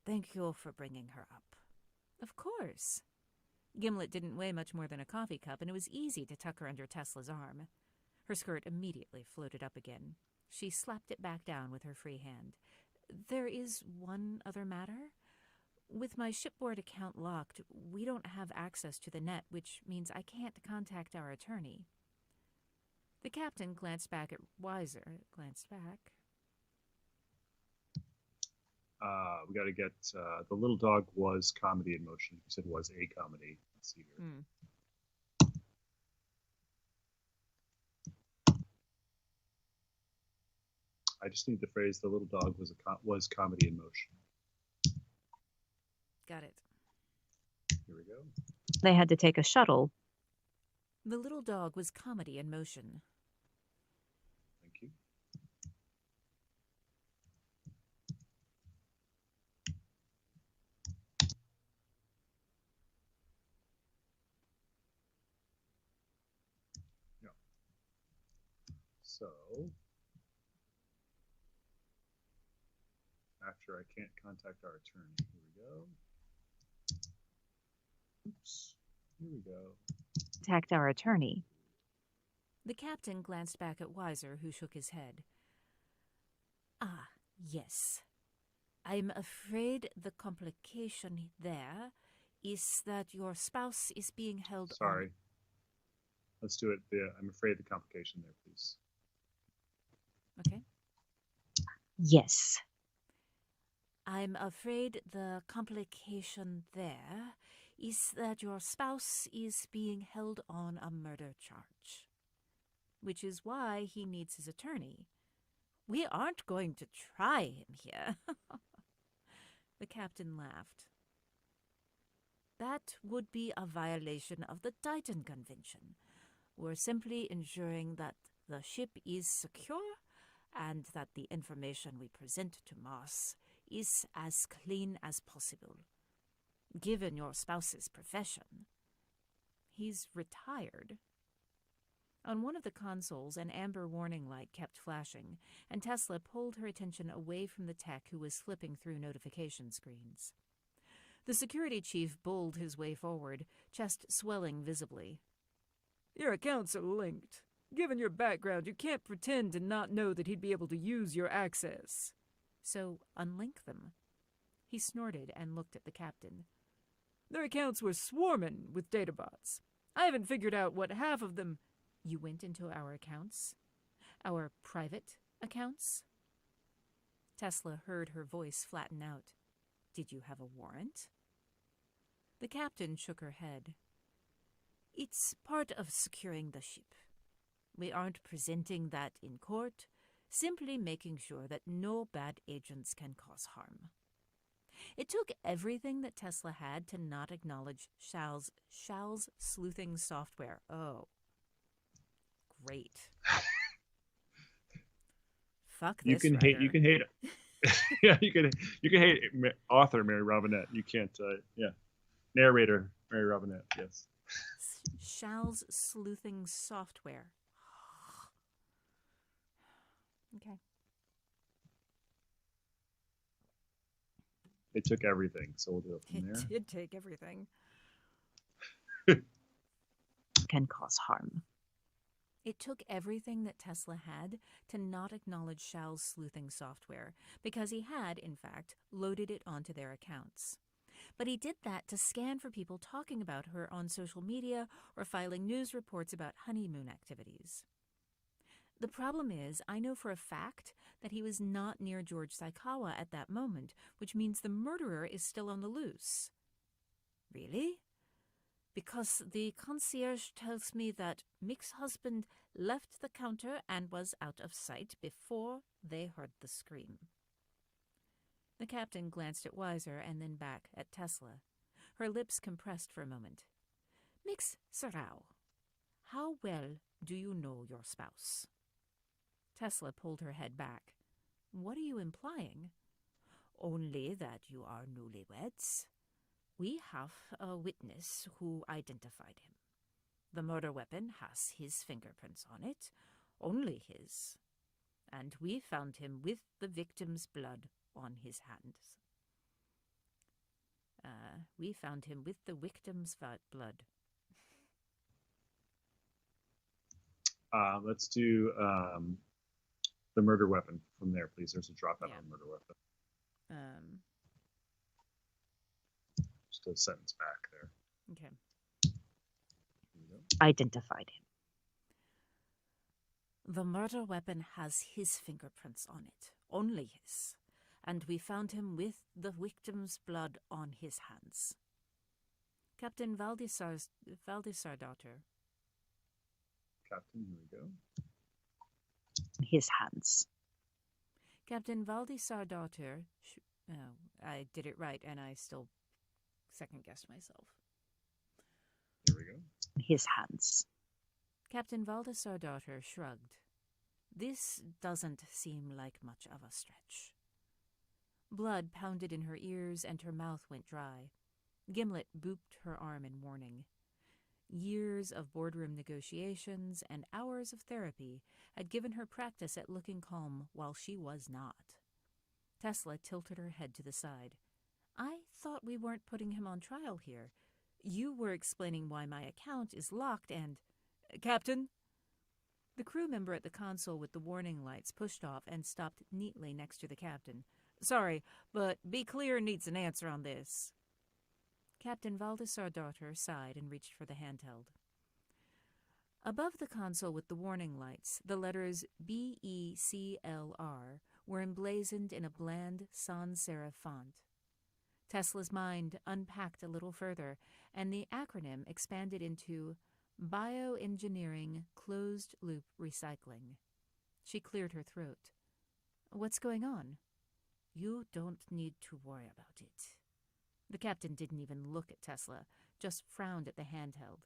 "Thank you for bringing her up." "Of course." Gimlet didn't weigh much more than a coffee cup, and it was easy to tuck her under Tesla's arm. Her skirt immediately floated up again. She slapped it back down with her free hand. "There is one other matter. With my shipboard account locked, we don't have access to the net, which means I can't contact our attorney." The captain glanced back at Weiser. We got to get the little dog was comedy in motion. You said was a comedy. Let's see here. I just need the phrase "the little dog was comedy in motion." Got it. Here we go. They had to take a shuttle. The little dog was comedy in motion. Thank you. Yeah. So after I can't contact our attorney, here we go. Oops. Here we go. Contact our attorney. The captain glanced back at Weiser, who shook his head. "Ah, yes. I'm afraid the complication there is that your spouse is being held Sorry. Let's do it. I'm afraid the complication there, please. Okay. Yes. I'm afraid the complication there is that your spouse is being held on a murder charge, which is why he needs his attorney. We aren't going to try him here. The captain laughed. That would be a violation of the Titan Convention. We're simply ensuring that the ship is secure and that the information we present to Mars is as clean as possible, given your spouse's profession. He's retired. On one of the consoles, an amber warning light kept flashing, and Tesla pulled her attention away from the tech who was flipping through notification screens. The security chief bulled his way forward, chest swelling visibly. Your accounts are linked. Given your background, you can't pretend to not know that he'd be able to use your access. So unlink them. He snorted and looked at the captain. Their accounts were swarming with databots. I haven't figured out what half of them... You went into our accounts? Our private accounts? Tesla heard her voice flatten out. Did you have a warrant? The captain shook her head. It's part of securing the ship. We aren't presenting that in court, simply making sure that no bad agents can cause harm. It took everything that Tesla had to not acknowledge Shal's sleuthing software. Oh. Great. Fuck this writer. You can hate yeah, you can hate author Mary Robinette. You can't narrator Mary Robinette, yes. Shal's sleuthing software. Okay. They took everything, so we'll do it from there. It did take everything. Can cause harm. It took everything that Tesla had to not acknowledge Shal's sleuthing software, because he had, in fact, loaded it onto their accounts. But he did that to scan for people talking about her on social media or filing news reports about honeymoon activities. The problem is, I know for a fact that he was not near George Saikawa at that moment, which means the murderer is still on the loose. Really? Because the concierge tells me that Mick's husband left the counter and was out of sight before they heard the scream. The captain glanced at Weiser and then back at Tesla. Her lips compressed for a moment. Miss Sarau, how well do you know your spouse? Tesla pulled her head back. What are you implying? Only that you are newlyweds. We have a witness who identified him. The murder weapon has his fingerprints on it, only his. And we found him with the victim's blood on his hands. We found him with the victim's blood. Let's do the murder weapon from there, please. There's a dropout on murder weapon. Just a sentence back there. Okay. Identified him. The murder weapon has his fingerprints on it, only his, and we found him with the victim's blood on his hands. Captain Valdisar's daughter. Captain, here we go. His hands. Captain Valdisar daughter. I did it right, and I still second-guessed myself. Here we go. His hands. Captain Valdisar daughter shrugged. This doesn't seem like much of a stretch. Blood pounded in her ears and her mouth went dry. Gimlet booped her arm in warning. Years of boardroom negotiations and hours of therapy had given her practice at looking calm while she was not. Tesla tilted her head to the side. I thought we weren't putting him on trial here. You were explaining why my account is locked and... Captain? The crew member at the console with the warning lights pushed off and stopped neatly next to the captain. Sorry, but Be Clear needs an answer on this. Captain Valdisar daughter sighed and reached for the handheld. Above the console with the warning lights, the letters BECLR were emblazoned in a bland sans serif font. Tesla's mind unpacked a little further, and the acronym expanded into Bioengineering Closed-Loop Recycling. She cleared her throat. What's going on? You don't need to worry about it. The captain didn't even look at Tesla, just frowned at the handheld.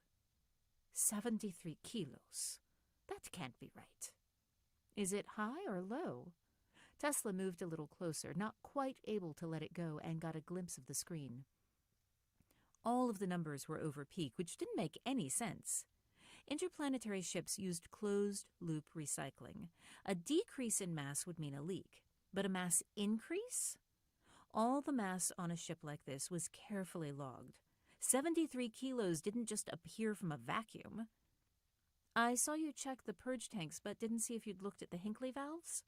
73 kilos. That can't be right. Is it high or low? Tesla moved a little closer, not quite able to let it go, and got a glimpse of the screen. All of the numbers were over peak, which didn't make any sense. Interplanetary ships used closed-loop recycling. A decrease in mass would mean a leak, but a mass increase? All the mass on a ship like this was carefully logged. 73 kilos didn't just appear from a vacuum. I saw you check the purge tanks, but didn't see if you'd looked at the Hinckley valves?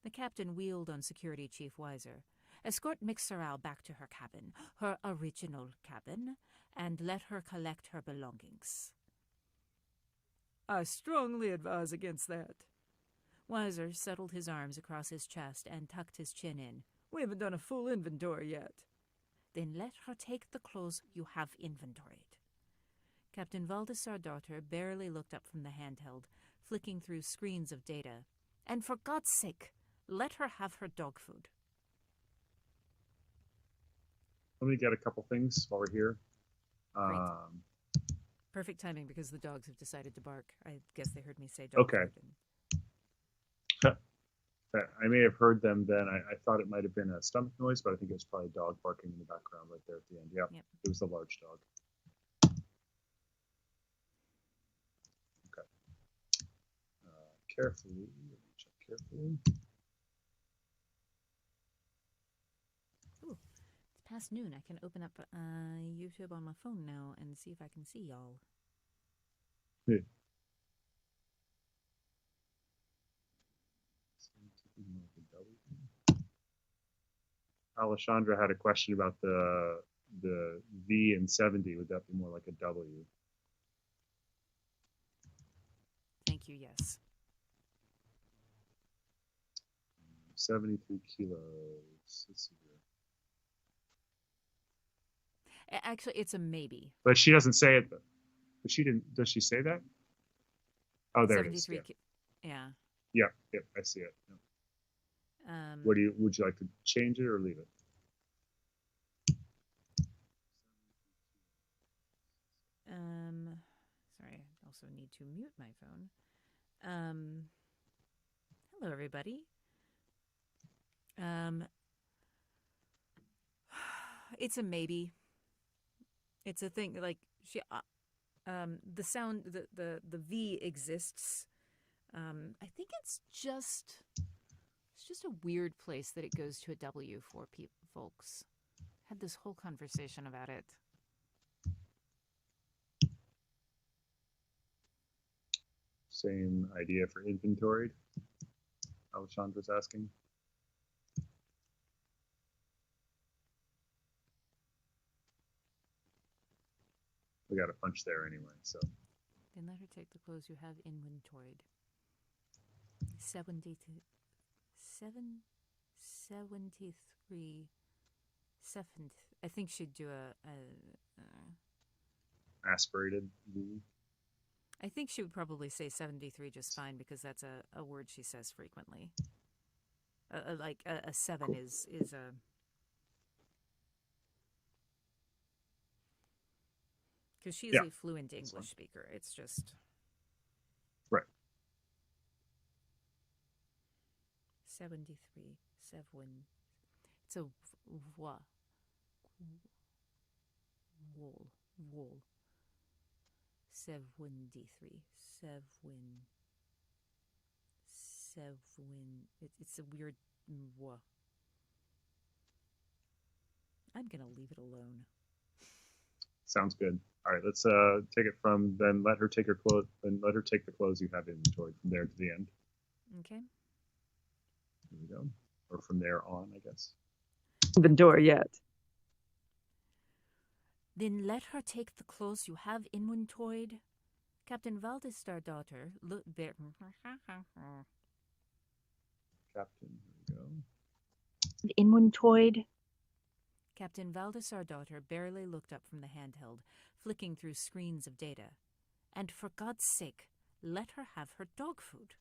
The captain wheeled on Security Chief Weiser. Escort Mixeral back to her cabin, her original cabin, and let her collect her belongings. I strongly advise against that. Weiser settled his arms across his chest and tucked his chin in. We haven't done a full inventory yet. Then let her take the clothes you have inventoried. Captain Valdesar daughter barely looked up from the handheld, flicking through screens of data. And for God's sake, let her have her dog food. Let me get a couple things while we're here. Great. Perfect timing because the dogs have decided to bark. I guess they heard me say dog Okay. food. I may have heard them then. I thought it might have been a stomach noise, but I think it was probably a dog barking in the background right there at the end. Yeah, Yep. It was the large dog. Okay. Carefully, let me check carefully. Ooh, it's past noon. I can open up YouTube on my phone now and see if I can see y'all. Yeah. Alessandra had a question about the V and 70. Would that be more like a W? Thank you, yes. 73 kilos. Let's see here. Actually, it's a maybe. But she doesn't say it. But she didn't. Does she say that? Oh, there it is. Yeah. Yeah. Yep. I see it. Yeah. Would you like to change it or leave it? Sorry, I also need to mute my phone. Hello, everybody. It's a maybe. It's a thing like she. The sound, the V exists. I think it's just a weird place that it goes to a W for folks. Had this whole conversation about it. Same idea for inventoried. Alessandra's asking. We got a punch there anyway, so. Then let her take the clothes you have inventoried. 73. I think she'd do a aspirated V. I think she would probably say 73 just fine because that's a word she says frequently. Like a 7 cool. is a. Because she's a fluent English speaker. It's just. Right. 73, 7. It's a wa. Wool. 73. 7. It's a weird wa. I'm gonna leave it alone. Sounds good. All right, let's take it from then. Let her take her clothes. Then let her take the clothes you have inventoried from there to the end. Okay. Here we go. Or from there on, I guess. Inventory yet. Then let her take the clothes you have inventoried. Captain Valdestar daughter look there. Captain, here we go. Inventoid. Captain Valdesar daughter barely looked up from the handheld, flicking through screens of data. And for God's sake, let her have her dog food.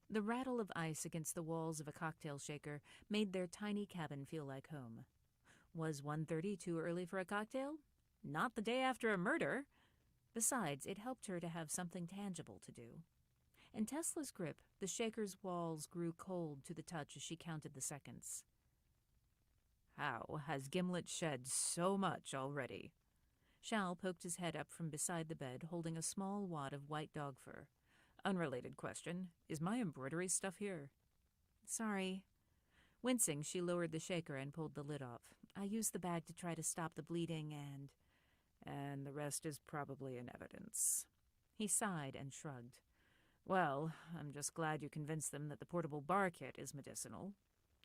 The rattle of ice against the walls of a cocktail shaker made their tiny cabin feel like home. Was 1:30 too early for a cocktail? Not the day after a murder. Besides, it helped her to have something tangible to do. In Tesla's grip, the shaker's walls grew cold to the touch as she counted the seconds. How has Gimlet shed so much already? Shal poked his head up from beside the bed, holding a small wad of white dog fur. Unrelated question. Is my embroidery stuff here? Sorry. Wincing, she lowered the shaker and pulled the lid off. I used the bag to try to stop the bleeding and the rest is probably in evidence. He sighed and shrugged. Well, I'm just glad you convinced them that the portable bar kit is medicinal.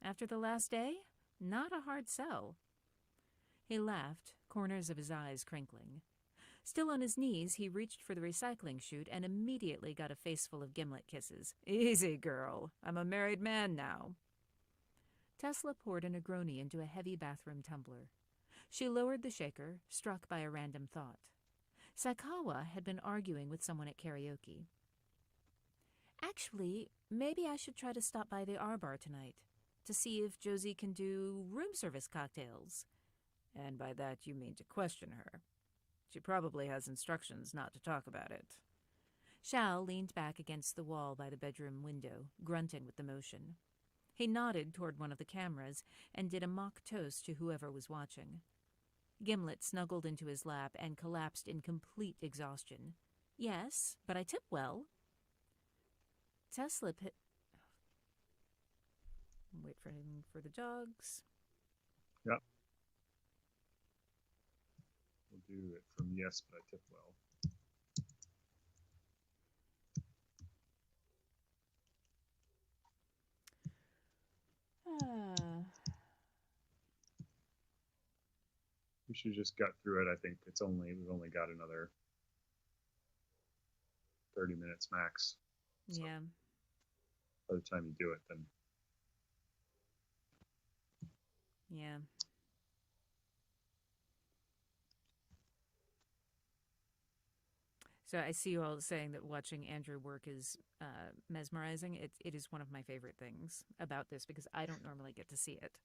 After the last day, not a hard sell. He laughed, corners of his eyes crinkling. Still on his knees, he reached for the recycling chute and immediately got a face full of Gimlet kisses. Easy, girl. I'm a married man now. Tesla poured a Negroni into a heavy bathroom tumbler. She lowered the shaker, struck by a random thought. Sakawa had been arguing with someone at karaoke. Actually, maybe I should try to stop by the R-Bar tonight to see if Josie can do room service cocktails. And by that you mean to question her. She probably has instructions not to talk about it. Shal leaned back against the wall by the bedroom window, grunting with the motion. He nodded toward one of the cameras and did a mock toast to whoever was watching. Gimlet snuggled into his lap and collapsed in complete exhaustion. Yes, but I tip well. Tesla Wait for him for the dogs. Yep. We'll do it from yes, but I tip well. We should just gut through it. I think we've only got another 30 minutes max. So yeah. by the time you do it, then Yeah. So I see you all saying that watching Andrew work is mesmerizing. It is one of my favorite things about this because I don't normally get to see it.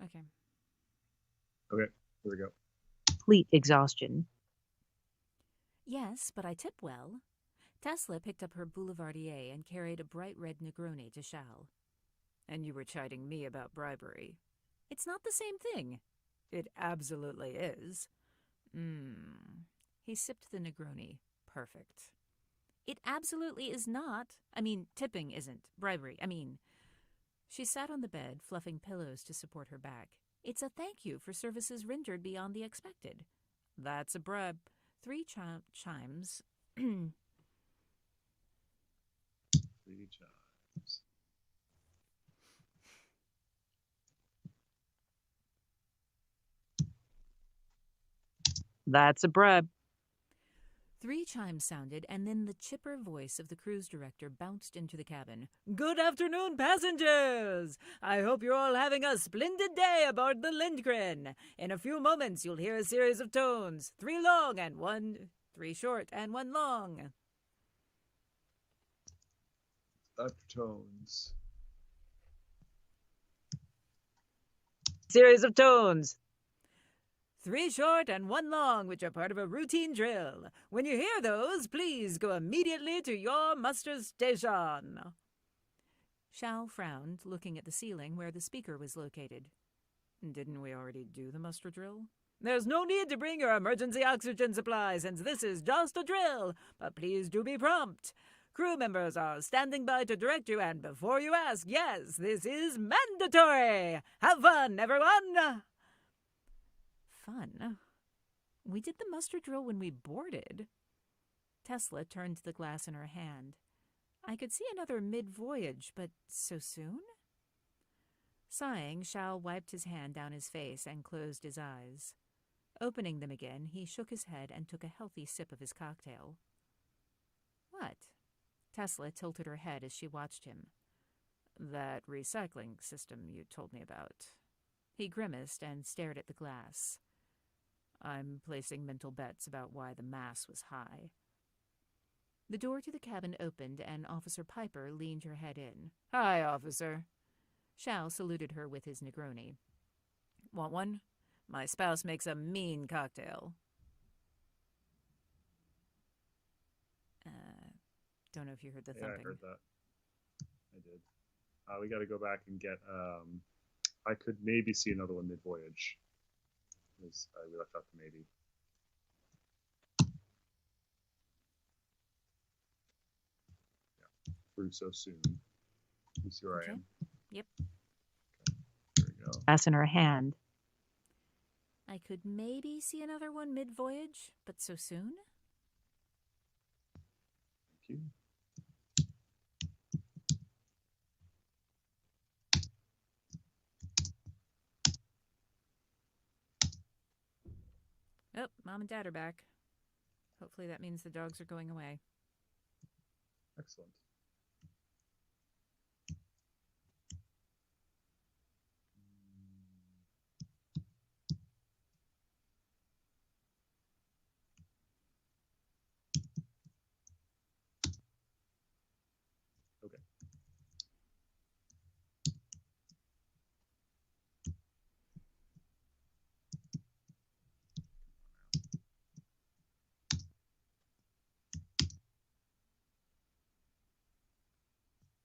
Okay. okay, here we go. Complete exhaustion. Yes, but I tip well. Tesla picked up her Boulevardier and carried a bright red Negroni to Shal. And you were chiding me about bribery. It's not the same thing. It absolutely is. He sipped the Negroni. Perfect. It absolutely is not. I mean, tipping isn't. Bribery, She sat on the bed, fluffing pillows to support her back. It's a thank you for services rendered beyond the expected. That's a brib. 3 chimes. 3 chimes. That's a brib. 3 chimes sounded, and then the chipper voice of the cruise director bounced into the cabin. Good afternoon, passengers! I hope you're all having a splendid day aboard the Lindgren. In a few moments, you'll hear a series of tones. 3 long and 3 short and 1 long. Uptones. Series of tones. 3 short and 1 long, which are part of a routine drill. When you hear those, please go immediately to your muster station. Shal frowned, looking at the ceiling where the speaker was located. Didn't we already do the muster drill? There's no need to bring your emergency oxygen supply since this is just a drill, but please do be prompt. Crew members are standing by to direct you, and before you ask, yes, this is mandatory. Have fun, everyone! fun. We did the muster drill when we boarded. Tesla turned to the glass in her hand. I could see another mid-voyage, but so soon? Sighing, Shao wiped his hand down his face and closed his eyes. Opening them again, he shook his head and took a healthy sip of his cocktail. What? Tesla tilted her head as she watched him. That recycling system you told me about. He grimaced and stared at the glass. I'm placing mental bets about why the mass was high. The door to the cabin opened and Officer Piper leaned her head in. Hi, officer. Shao saluted her with his Negroni. Want one? My spouse makes a mean cocktail. Don't know if you heard the thumping. Yeah, I heard that. I did. We got to go back and get. I could maybe see another one mid-voyage. We left out the maybe. Yeah, through so soon. You see where I am? Yep. Okay. There we go. Glass in her hand. I could maybe see another one mid-voyage, but so soon? Thank you. Oh, Mom and Dad are back. Hopefully that means the dogs are going away. Excellent. Okay.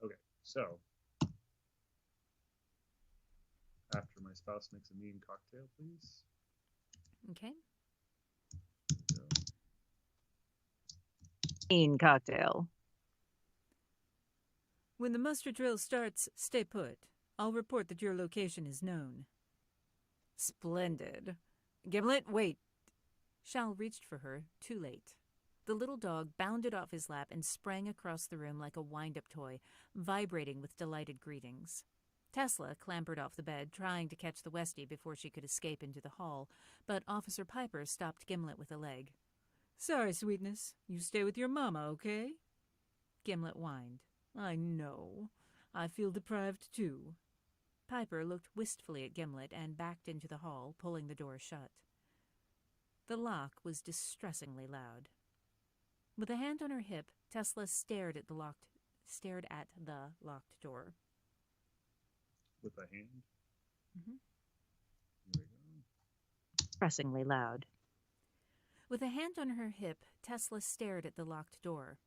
Okay, so after my spouse makes a mean cocktail, please. Okay. There we go. Mean cocktail. When the muster drill starts, stay put. I'll report that your location is known. Splendid. Gimlet, wait. Shao reached for her, too late. The little dog bounded off his lap and sprang across the room like a wind-up toy, vibrating with delighted greetings. Tesla clambered off the bed, trying to catch the Westie before she could escape into the hall, but Officer Piper stopped Gimlet with a leg. Sorry, sweetness. You stay with your mama, okay? Gimlet whined. I know. I feel deprived, too. Piper looked wistfully at Gimlet and backed into the hall, pulling the door shut. The lock was distressingly loud. With a hand on her hip, Tesla stared at the locked door. With a hand? Mm-hmm. There we go. Pressingly loud. With a hand on her hip, Tesla stared at the locked door.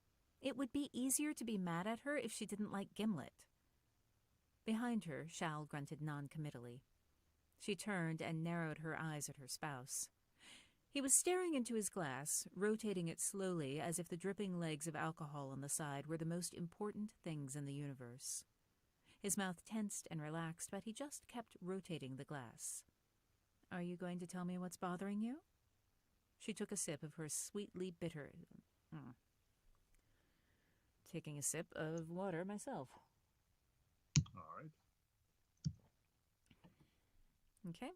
It would be easier to be mad at her if she didn't like Gimlet. Behind her, Shao grunted non-committally. She turned and narrowed her eyes at her spouse. He was staring into his glass, rotating it slowly as if the dripping legs of alcohol on the side were the most important things in the universe. His mouth tensed and relaxed, but he just kept rotating the glass. Are you going to tell me what's bothering you? She took a sip of her sweetly bitter... Taking a sip of water myself. All right. Okay.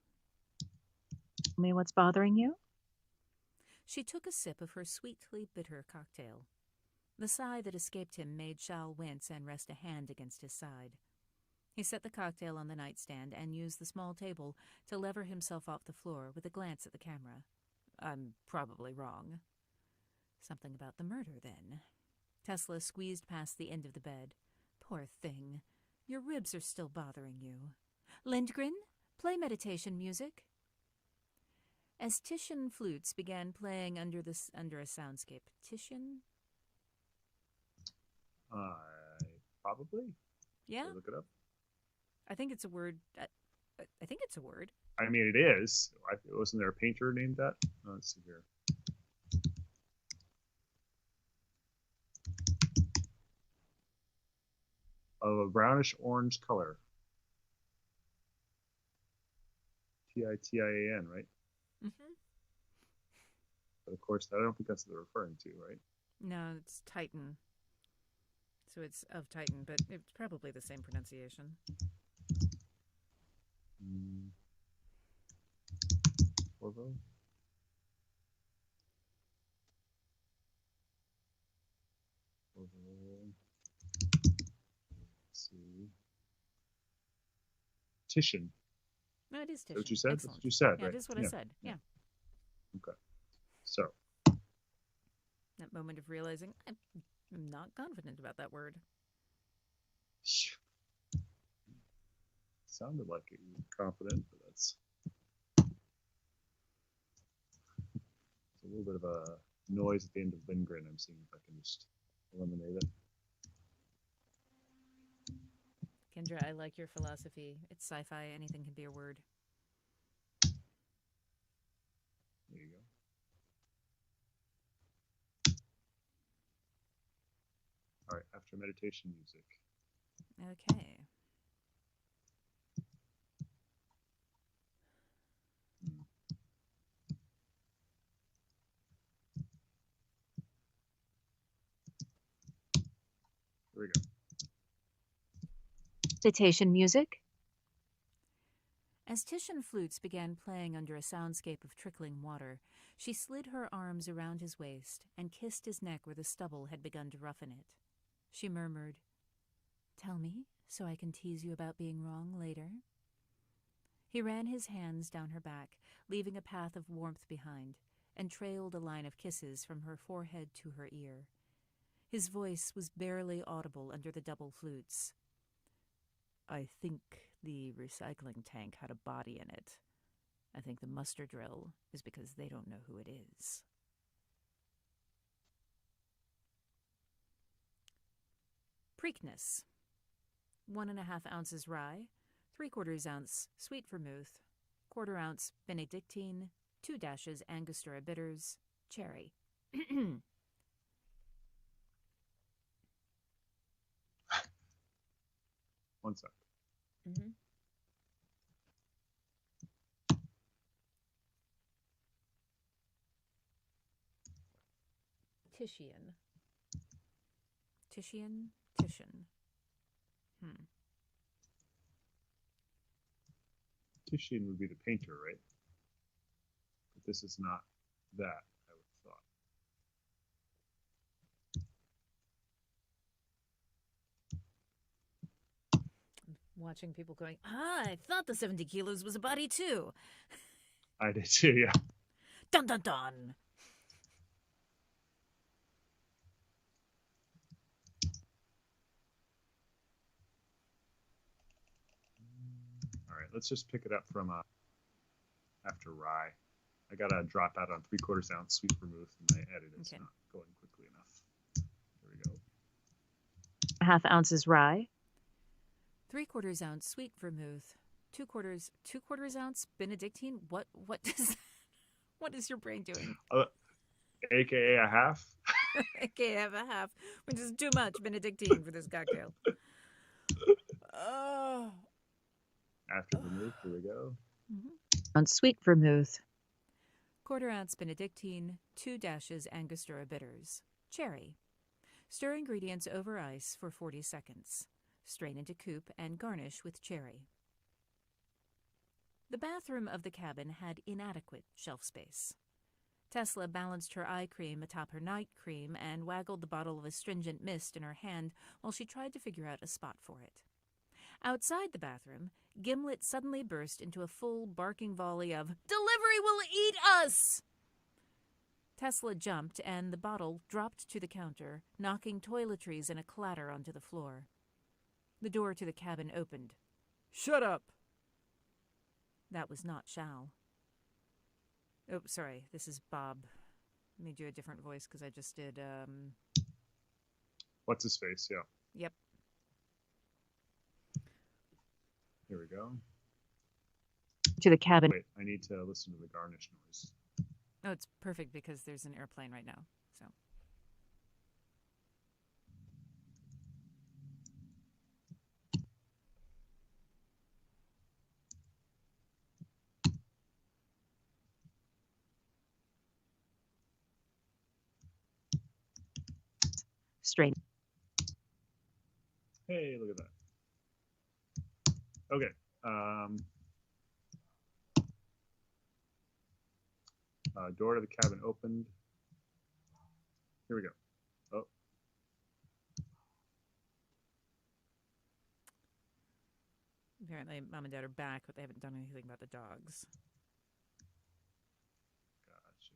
Tell me what's bothering you? She took a sip of her sweetly bitter cocktail. The sigh that escaped him made Shao wince and rest a hand against his side. He set the cocktail on the nightstand and used the small table to lever himself off the floor with a glance at the camera. I'm probably wrong. Something about the murder, then. Tesla squeezed past the end of the bed. Poor thing. Your ribs are still bothering you. Lindgren, play meditation music. As Titian flutes began playing under a soundscape. Titian? Probably. Yeah? Should I look it up? I think it's a word. I think it's a word. I mean, it is. Wasn't there a painter named that? Let's see here. Of a brownish orange color. Titian, right? Mm-hmm. But of course, I don't think that's what they're referring to, right? No, it's Titan. So it's of Titan, but it's probably the same pronunciation. Orvo? Let's see. Titian. No, it is Is that what Titian. you said? That's Excellent. what you said, Yeah, right? it is what I said. Yeah. Okay. So, That moment of realizing I'm not confident about that word. sounded like you were confident, but that's a little bit of a noise at the end of Lindgren. I'm seeing if I can just eliminate it. Kendra, I like your philosophy. It's sci-fi. Anything can be a word. There you go. All right, after meditation music. Okay. Here we go. Meditation music. As Titian flutes began playing under a soundscape of trickling water, she slid her arms around his waist and kissed his neck where the stubble had begun to roughen it. She murmured, "Tell me, so I can tease you about being wrong later." He ran his hands down her back, leaving a path of warmth behind, and trailed a line of kisses from her forehead to her ear. His voice was barely audible under the double flutes. "I think the recycling tank had a body in it. I think the muster drill is because they don't know who it is." Preakness. 1.5 ounces rye, 3/4 ounce sweet vermouth, 1/4 ounce Benedictine, 2 dashes Angostura bitters, cherry. One sec. Mm-hmm. Titian. Titian? Titian. Titian would be the painter, right? But this is not that, I would have thought. Watching people going, I thought the 70 kilos was a body too. I did too, yeah. Dun dun dun. All right, let's just pick it up from after rye. I got to drop out on 3/4 ounce sweet vermouth, and my edit is not going quickly enough. There we go. 1/2 ounces rye. 3/4 ounce sweet vermouth. 2/4 ounce Benedictine. What does what is your brain doing? AKA a half. Okay, I have a half, which is too much Benedictine for this cocktail. Oh. After vermouth, here we go. On sweet vermouth. 1/4 ounce Benedictine, 2 dashes Angostura bitters, cherry. Stir ingredients over ice for 40 seconds. Strain into coupe and garnish with cherry. The bathroom of the cabin had inadequate shelf space. Tesla balanced her eye cream atop her night cream and waggled the bottle of astringent mist in her hand while she tried to figure out a spot for it. Outside the bathroom, Gimlet suddenly burst into a full barking volley of, "Delivery will eat us!" Tesla jumped, and the bottle dropped to the counter, knocking toiletries in a clatter onto the floor. The door to the cabin opened. "Shut up!" That was not Shal. Oh, sorry, this is Bob. Let me do a different voice because I just did, What's his face? Yeah. Yep. Here we go. To the cabin. Wait, I need to listen to the garnish noise. Oh, it's perfect because there's an airplane right now, so. Strain. Hey, look at that. Okay. Door to the cabin opened. Here we go. Oh. Apparently, Mom and Dad are back, but they haven't done anything about the dogs. Gotcha.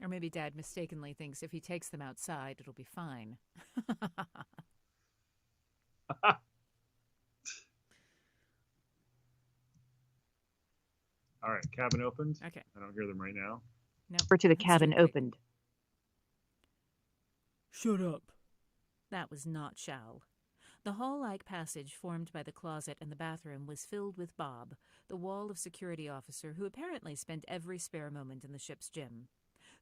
Or maybe Dad mistakenly thinks if he takes them outside, it'll be fine. All right, cabin opened. Okay. I don't hear them right now. No. Door to the cabin opened. Shut up. That was not Shal. The hall-like passage formed by the closet and the bathroom was filled with Bob, the wall of security officer who apparently spent every spare moment in the ship's gym.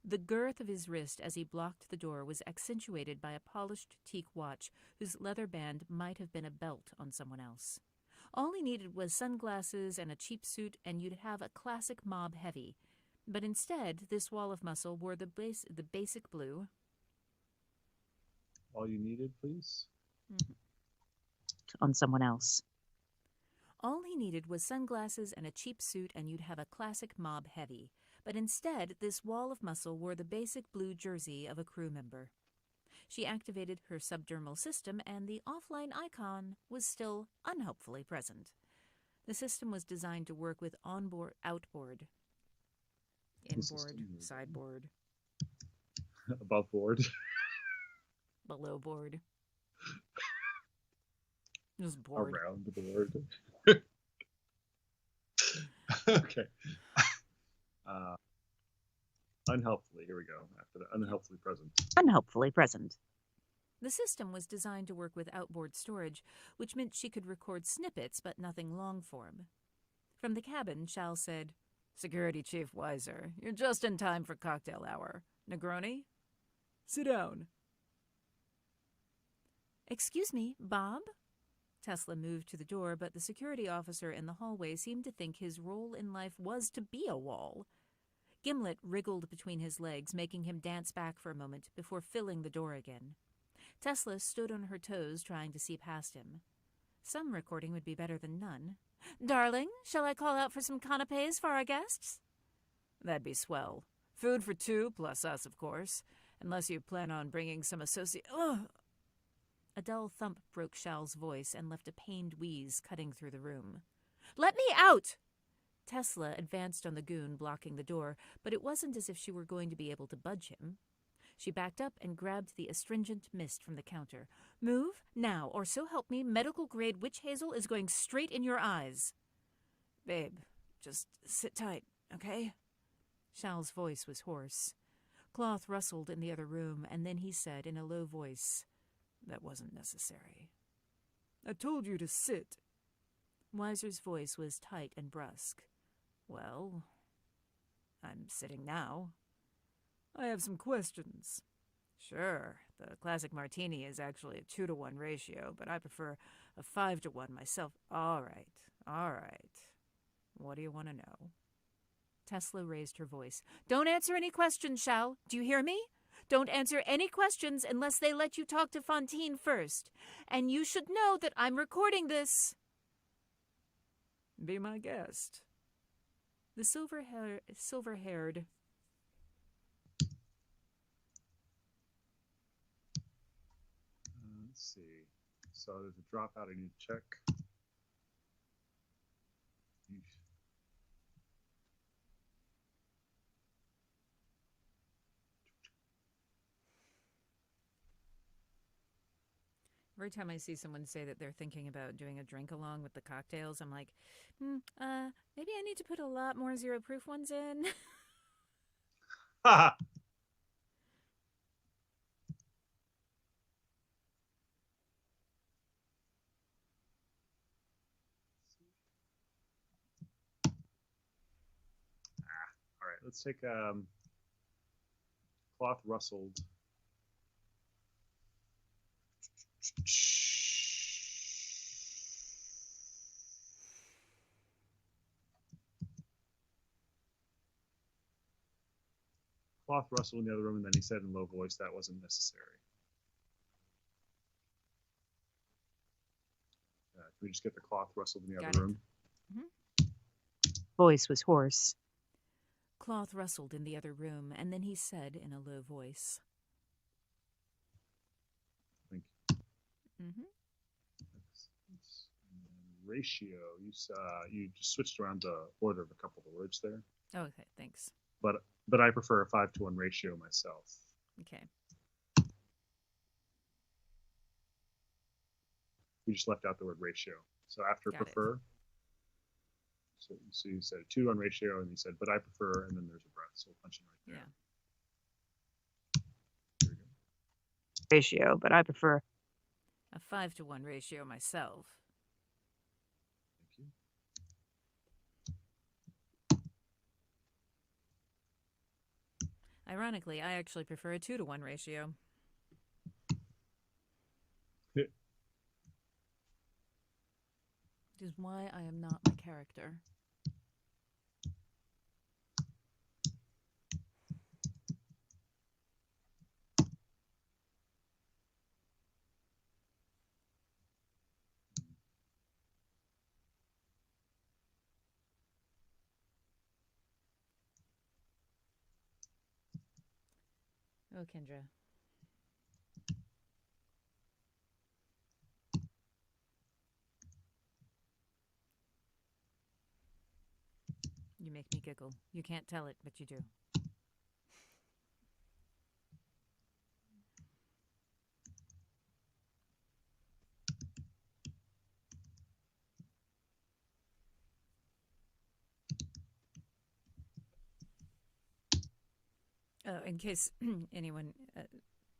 The girth of his wrist as he blocked the door was accentuated by a polished teak watch whose leather band might have been a belt on someone else. All he needed was sunglasses and a cheap suit, and you'd have a classic mob heavy. But instead, this wall of muscle wore the basic blue. All you needed, please? On someone else. All he needed was sunglasses and a cheap suit, and you'd have a classic mob heavy. But instead, this wall of muscle wore the basic blue jersey of a crew member. She activated her subdermal system, and the offline icon was still unhelpfully present. The system was designed to work with onboard, outboard, inboard, sideboard, above board, below board. Just board. around the board. Okay. Unhelpfully, here we go. After the unhelpfully present. Unhelpfully present. The system was designed to work with outboard storage, which meant she could record snippets but nothing long form. From the cabin, Shal said, "Security Chief Weiser, you're just in time for cocktail hour. Negroni? Sit down." "Excuse me, Bob?" Tesla moved to the door, but the security officer in the hallway seemed to think his role in life was to be a wall. Gimlet wriggled between his legs, making him dance back for a moment before filling the door again. Tesla stood on her toes, trying to see past him. Some recording would be better than none. "Darling, shall I call out for some canapes for our guests?" "That'd be swell. Food for two, plus us, of course. Unless you plan on bringing some Ugh! A dull thump broke Shal's voice and left a pained wheeze cutting through the room. "Let me out!" Tesla advanced on the goon, blocking the door, but it wasn't as if she were going to be able to budge him. She backed up and grabbed the astringent mist from the counter. "Move, now, or so help me, medical-grade witch hazel is going straight in your eyes." "Babe, just sit tight, okay?" Shal's voice was hoarse. Cloth rustled in the other room, and then he said in a low voice, "That wasn't necessary." "I told you to sit." Weiser's voice was tight and brusque. "Well, I'm sitting now." "I have some questions." "Sure, the classic martini is actually a 2-to-1 ratio, but I prefer a 5-to-1 myself." All right. What do you want to know?" Tesla raised her voice. "Don't answer any questions, Shal. Do you hear me? Don't answer any questions unless they let you talk to Fontaine first. And you should know that I'm recording this." "Be my guest." The silver-haired... Let's see. So there's a dropout I need to check. Every time I see someone say that they're thinking about doing a drink along with the cocktails, I'm like, maybe I need to put a lot more zero-proof ones in. Ha! All right, let's take cloth rustled. cloth rustled in the other room, and then he said in a low voice that wasn't necessary. Can we just get the cloth rustled in the Got other it. room? Voice was hoarse. Cloth rustled in the other room, and then he said in a low voice, Thank you. Mm-hmm. Ratio. You just switched around the order of a couple of the words there. Oh, okay, thanks. But I prefer a 5-to-1 ratio myself. Okay. We just left out the word ratio. So after Got prefer, it. so you said 2-to-1 ratio, and you said, but I prefer, and then there's a breath. So we'll punch in right there. Yeah. There we go. Ratio, but I prefer. A 5-to-1 ratio myself. Thank you. Ironically, I actually prefer a 2-to-1 ratio. Which is why I am not my character. Oh, Kendra. You make me giggle. You can't tell it, but you do. In case anyone,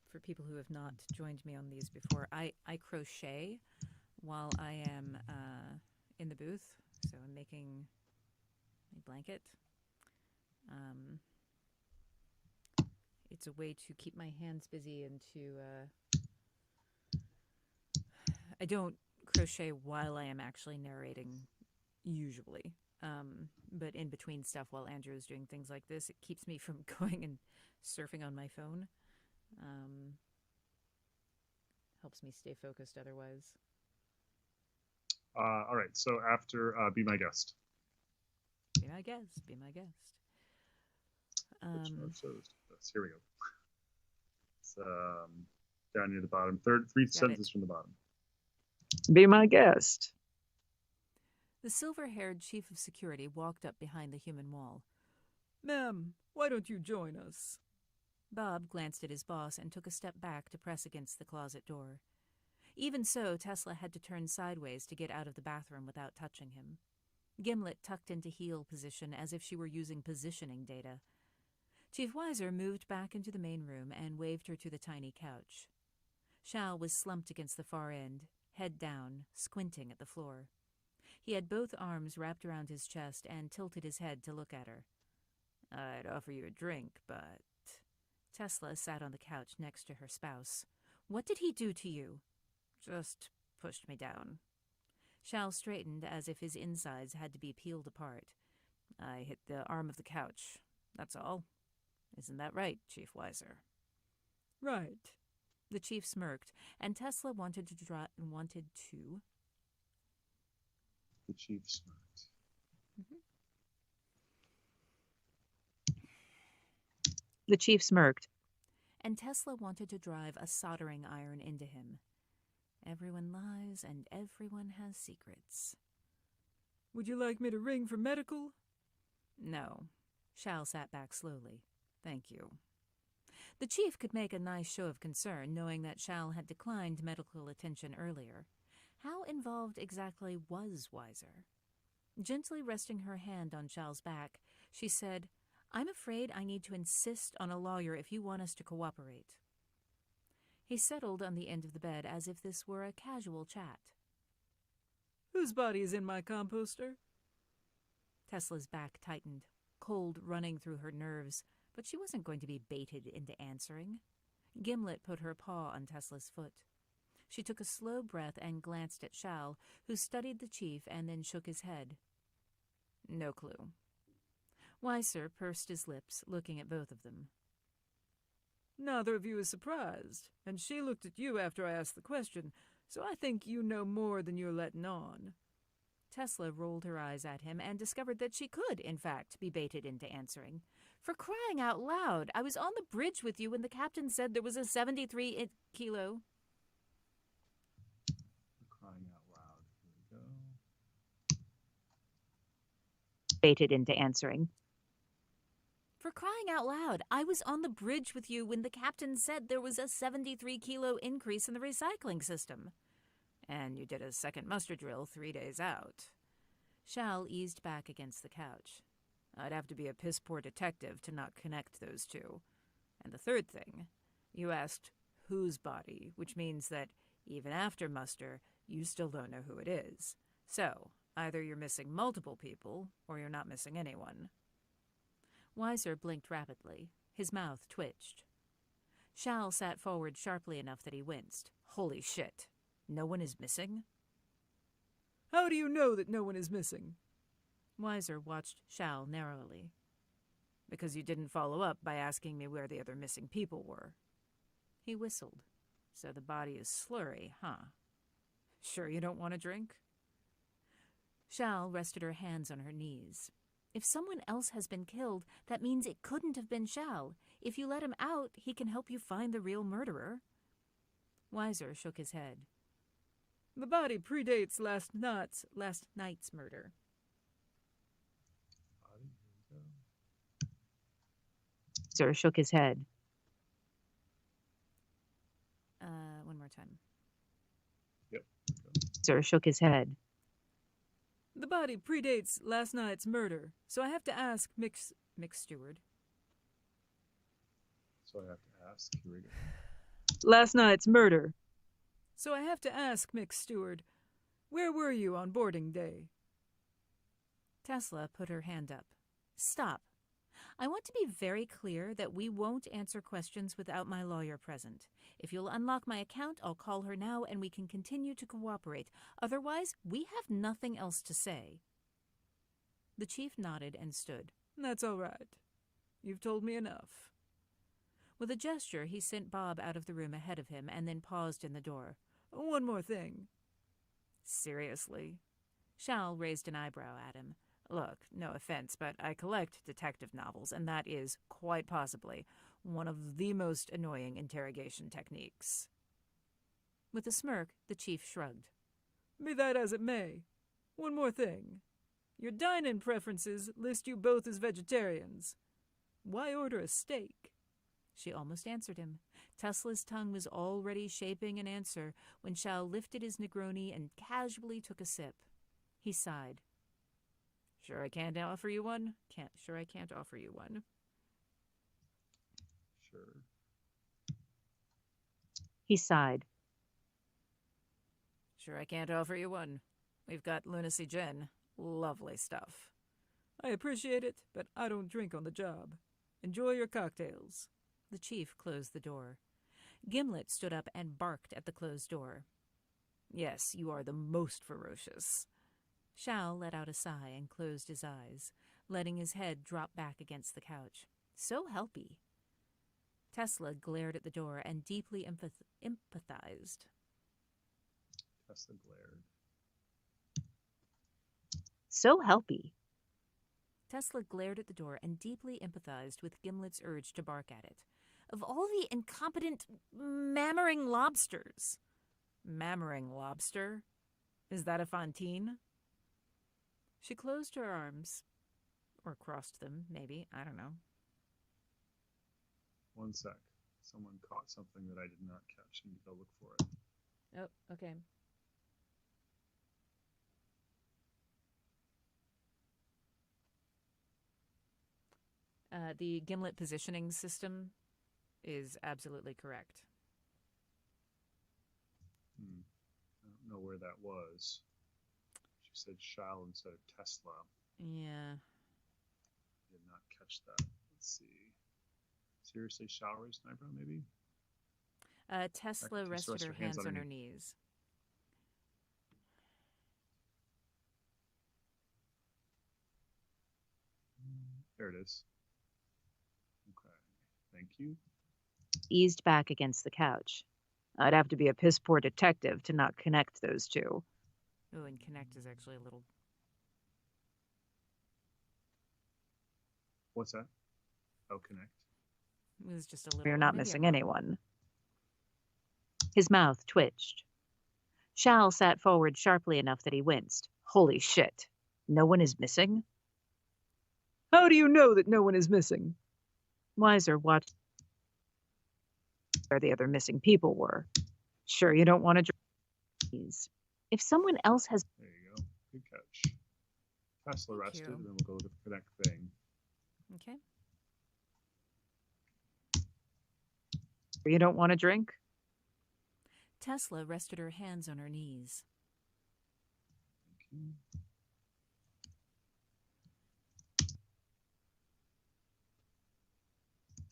for people who have not joined me on these before, I crochet while I am in the booth. So I'm making a blanket. It's a way to keep my hands busy and to... I don't crochet while I am actually narrating, usually. But in between stuff while Andrew is doing things like this, it keeps me from going and surfing on my phone. Helps me stay focused otherwise. All right. So after Be My Guest. Be my guest. Be my guest. Here we go. It's down near the bottom. Three sentences from the bottom. Be my guest. The silver-haired chief of security walked up behind the human wall. Ma'am, why don't you join us? Bob glanced at his boss and took a step back to press against the closet door. Even so, Tesla had to turn sideways to get out of the bathroom without touching him. Gimlet tucked into heel position as if she were using positioning data. Chief Weiser moved back into the main room and waved her to the tiny couch. Shal was slumped against the far end, head down, squinting at the floor. He had both arms wrapped around his chest and tilted his head to look at her. I'd offer you a drink, but... Tesla sat on the couch next to her spouse. What did he do to you? Just pushed me down. Shal straightened as if his insides had to be peeled apart. I hit the arm of the couch. That's all. Isn't that right, Chief Weiser? Right. The chief smirked, and Tesla wanted to... The chief smirked. The chief smirked. And Tesla wanted to drive a soldering iron into him. Everyone lies and everyone has secrets. Would you like me to ring for medical? No. Shal sat back slowly. Thank you. The chief could make a nice show of concern, knowing that Shal had declined medical attention earlier. How involved exactly was Weiser? Gently resting her hand on Shal's back, she said, I'm afraid I need to insist on a lawyer if you want us to cooperate. He settled on the end of the bed as if this were a casual chat. Whose body is in my composter? Tesla's back tightened, cold running through her nerves, but she wasn't going to be baited into answering. Gimlet put her paw on Tesla's foot. She took a slow breath and glanced at Shal, who studied the chief and then shook his head. No clue. Weiser pursed his lips, looking at both of them. Neither of you is surprised, and she looked at you after I asked the question, so I think you know more than you're letting on. Tesla rolled her eyes at him and discovered that she could, in fact, be baited into answering. For crying out loud, I was on the bridge with you when the captain said there was a 73 kilo. Crying out loud. Here we go. Baited into answering. For crying out loud, I was on the bridge with you when the captain said there was a 73 kilo increase in the recycling system. And you did a second muster drill 3 days out. Shal eased back against the couch. I'd have to be a piss-poor detective to not connect those two. And the third thing, you asked whose body, which means that even after muster, you still don't know who it is. So, either you're missing multiple people, or you're not missing anyone. Weiser blinked rapidly. His mouth twitched. Shal sat forward sharply enough that he winced. Holy shit. No one is missing? How do you know that no one is missing? Weiser watched Shal narrowly. Because you didn't follow up by asking me where the other missing people were. He whistled. So the body is slurry, huh? Sure you don't want a drink? Shal rested her hands on her knees. If someone else has been killed, that means it couldn't have been Shal. If you let him out, he can help you find the real murderer. Weiser shook his head. The body predates last night's murder. Body, here we go. Sir shook his head. One more time. Yep. Sir shook his head. The body predates last night's murder, so I have to ask Mick Stewart. So I have to ask. Here we go. Last night's murder. So I have to ask Mick Stewart, where were you on boarding day? Tesla put her hand up. Stop. I want to be very clear that we won't answer questions without my lawyer present. If you'll unlock my account, I'll call her now and we can continue to cooperate. Otherwise, we have nothing else to say. The chief nodded and stood. That's all right. You've told me enough. With a gesture, he sent Bob out of the room ahead of him and then paused in the door. One more thing. Seriously? Shal raised an eyebrow at him. Look, no offense, but I collect detective novels, and that is, quite possibly, one of the most annoying interrogation techniques. With a smirk, the chief shrugged. Be that as it may. One more thing. Your dine-in preferences list you both as vegetarians. Why order a steak? She almost answered him. Tesla's tongue was already shaping an answer when Shal lifted his Negroni and casually took a sip. He sighed. Sure I can't offer you one? I can't offer you one. Sure. He sighed. Sure I can't offer you one. We've got Lunacy Gin. Lovely stuff. I appreciate it, but I don't drink on the job. Enjoy your cocktails. The chief closed the door. Gimlet stood up and barked at the closed door. Yes, you are the most ferocious. Shal let out a sigh and closed his eyes, letting his head drop back against the couch. So helpy. Tesla glared at the door and deeply empathized. Tesla glared. So helpy. Tesla glared at the door and deeply empathized with Gimlet's urge to bark at it. Of all the incompetent, mammering lobsters. Mammering lobster? Is that a Fontaine? She closed her arms. Or crossed them, maybe. I don't know. One sec. Someone caught something that I did not catch. I need to go look for it. Oh, okay. The Gimlet positioning system is absolutely correct. I don't know where that was. She said Shal instead of Tesla. Yeah. Did not catch that. Let's see. Seriously, Shal raised an eyebrow, maybe? Tesla rested her hands on her knees. There it is. Okay. Thank you. eased back against the couch. I'd have to be a piss poor detective to not connect those two. Oh, and connect is actually a little. What's that? Oh, connect. It was just a little. You're Or not maybe missing I'm wrong. anyone. His mouth twitched. Shal sat forward sharply enough that he winced. Holy shit. No one is missing? How do you know that no one is missing? Weiser watched where the other missing people were. Sure, you don't want to please. If someone else has... There you go. Good catch. Tesla Thank rested, you. and then we'll go to the connect thing. Okay. You don't want to drink? Tesla rested her hands on her knees. Thank you.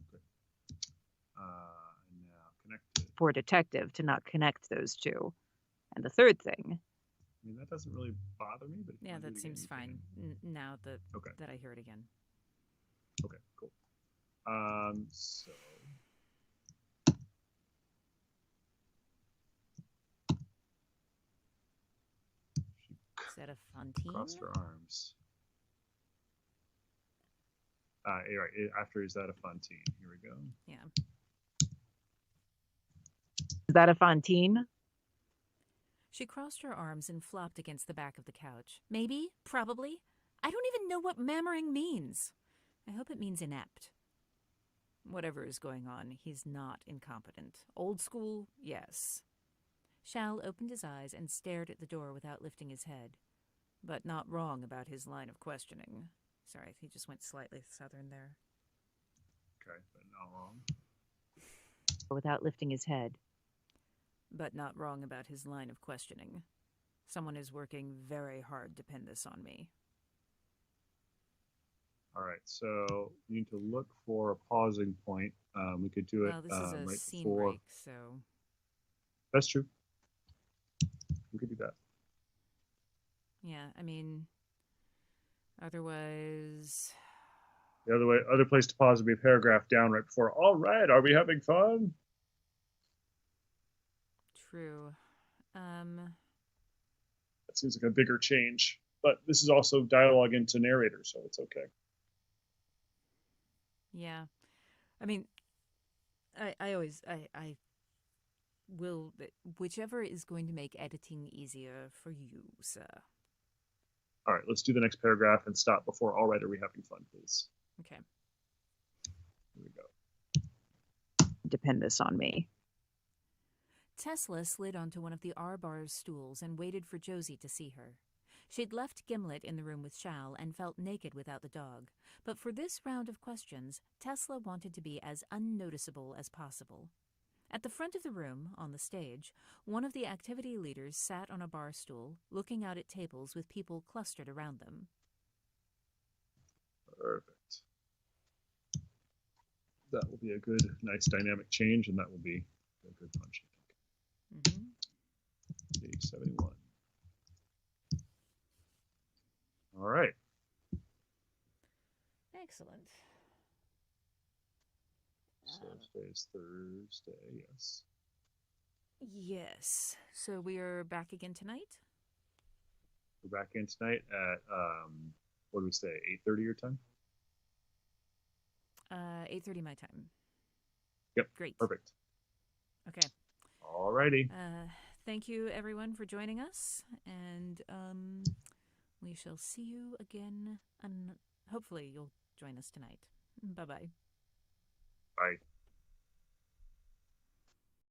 Okay. Now connected. For a detective to not connect those two. And the third thing... I mean, that doesn't really bother me, but Yeah, that seems fine. Now that okay. that I hear it again. Okay, cool. So Is that a Fontaine? crossed her arms. You're right. After is that a Fontaine? Here we go. Yeah. Is that a Fontaine? She crossed her arms and flopped against the back of the couch. Maybe? Probably? I don't even know what mammering means. I hope it means inept. Whatever is going on, he's not incompetent. Old school? Yes. Shal opened his eyes and stared at the door without lifting his head. But not wrong about his line of questioning. Sorry, he just went slightly southern there. Okay, but not wrong. Without lifting his head. But not wrong about his line of questioning. Someone is working very hard to pin this on me. All right, so we need to look for a pausing point. We could do it Well, this is a right scene before. break, so... That's true. We could do that. Yeah, I mean... Otherwise... The other place to pause would be a paragraph down right before. All right, are we having fun? True. That seems like a bigger change, but this is also dialogue into narrator, so it's okay. Yeah. I mean, I will, whichever is going to make editing easier for you, sir. All right, let's do the next paragraph and stop before all right, are we having fun, please? Okay. Here we go. Depend this on me. Tesla slid onto one of the R-Bar's stools and waited for Josie to see her. She'd left Gimlet in the room with Shal and felt naked without the dog. But for this round of questions, Tesla wanted to be as unnoticeable as possible. At the front of the room, on the stage, one of the activity leaders sat on a bar stool, looking out at tables with people clustered around them. Perfect. That will be a good, nice dynamic change, and that will be a good punch, I think. Page 71. All right. Excellent. So today's Thursday, yes. Yes. So we are back again tonight? We're back in tonight at, what do we say, 8:30 your time? 8:30 my time. Yep. Great. Perfect. Okay. All righty. Thank you, everyone, for joining us, and we shall see you again, and hopefully you'll join us tonight. Bye-bye. Bye.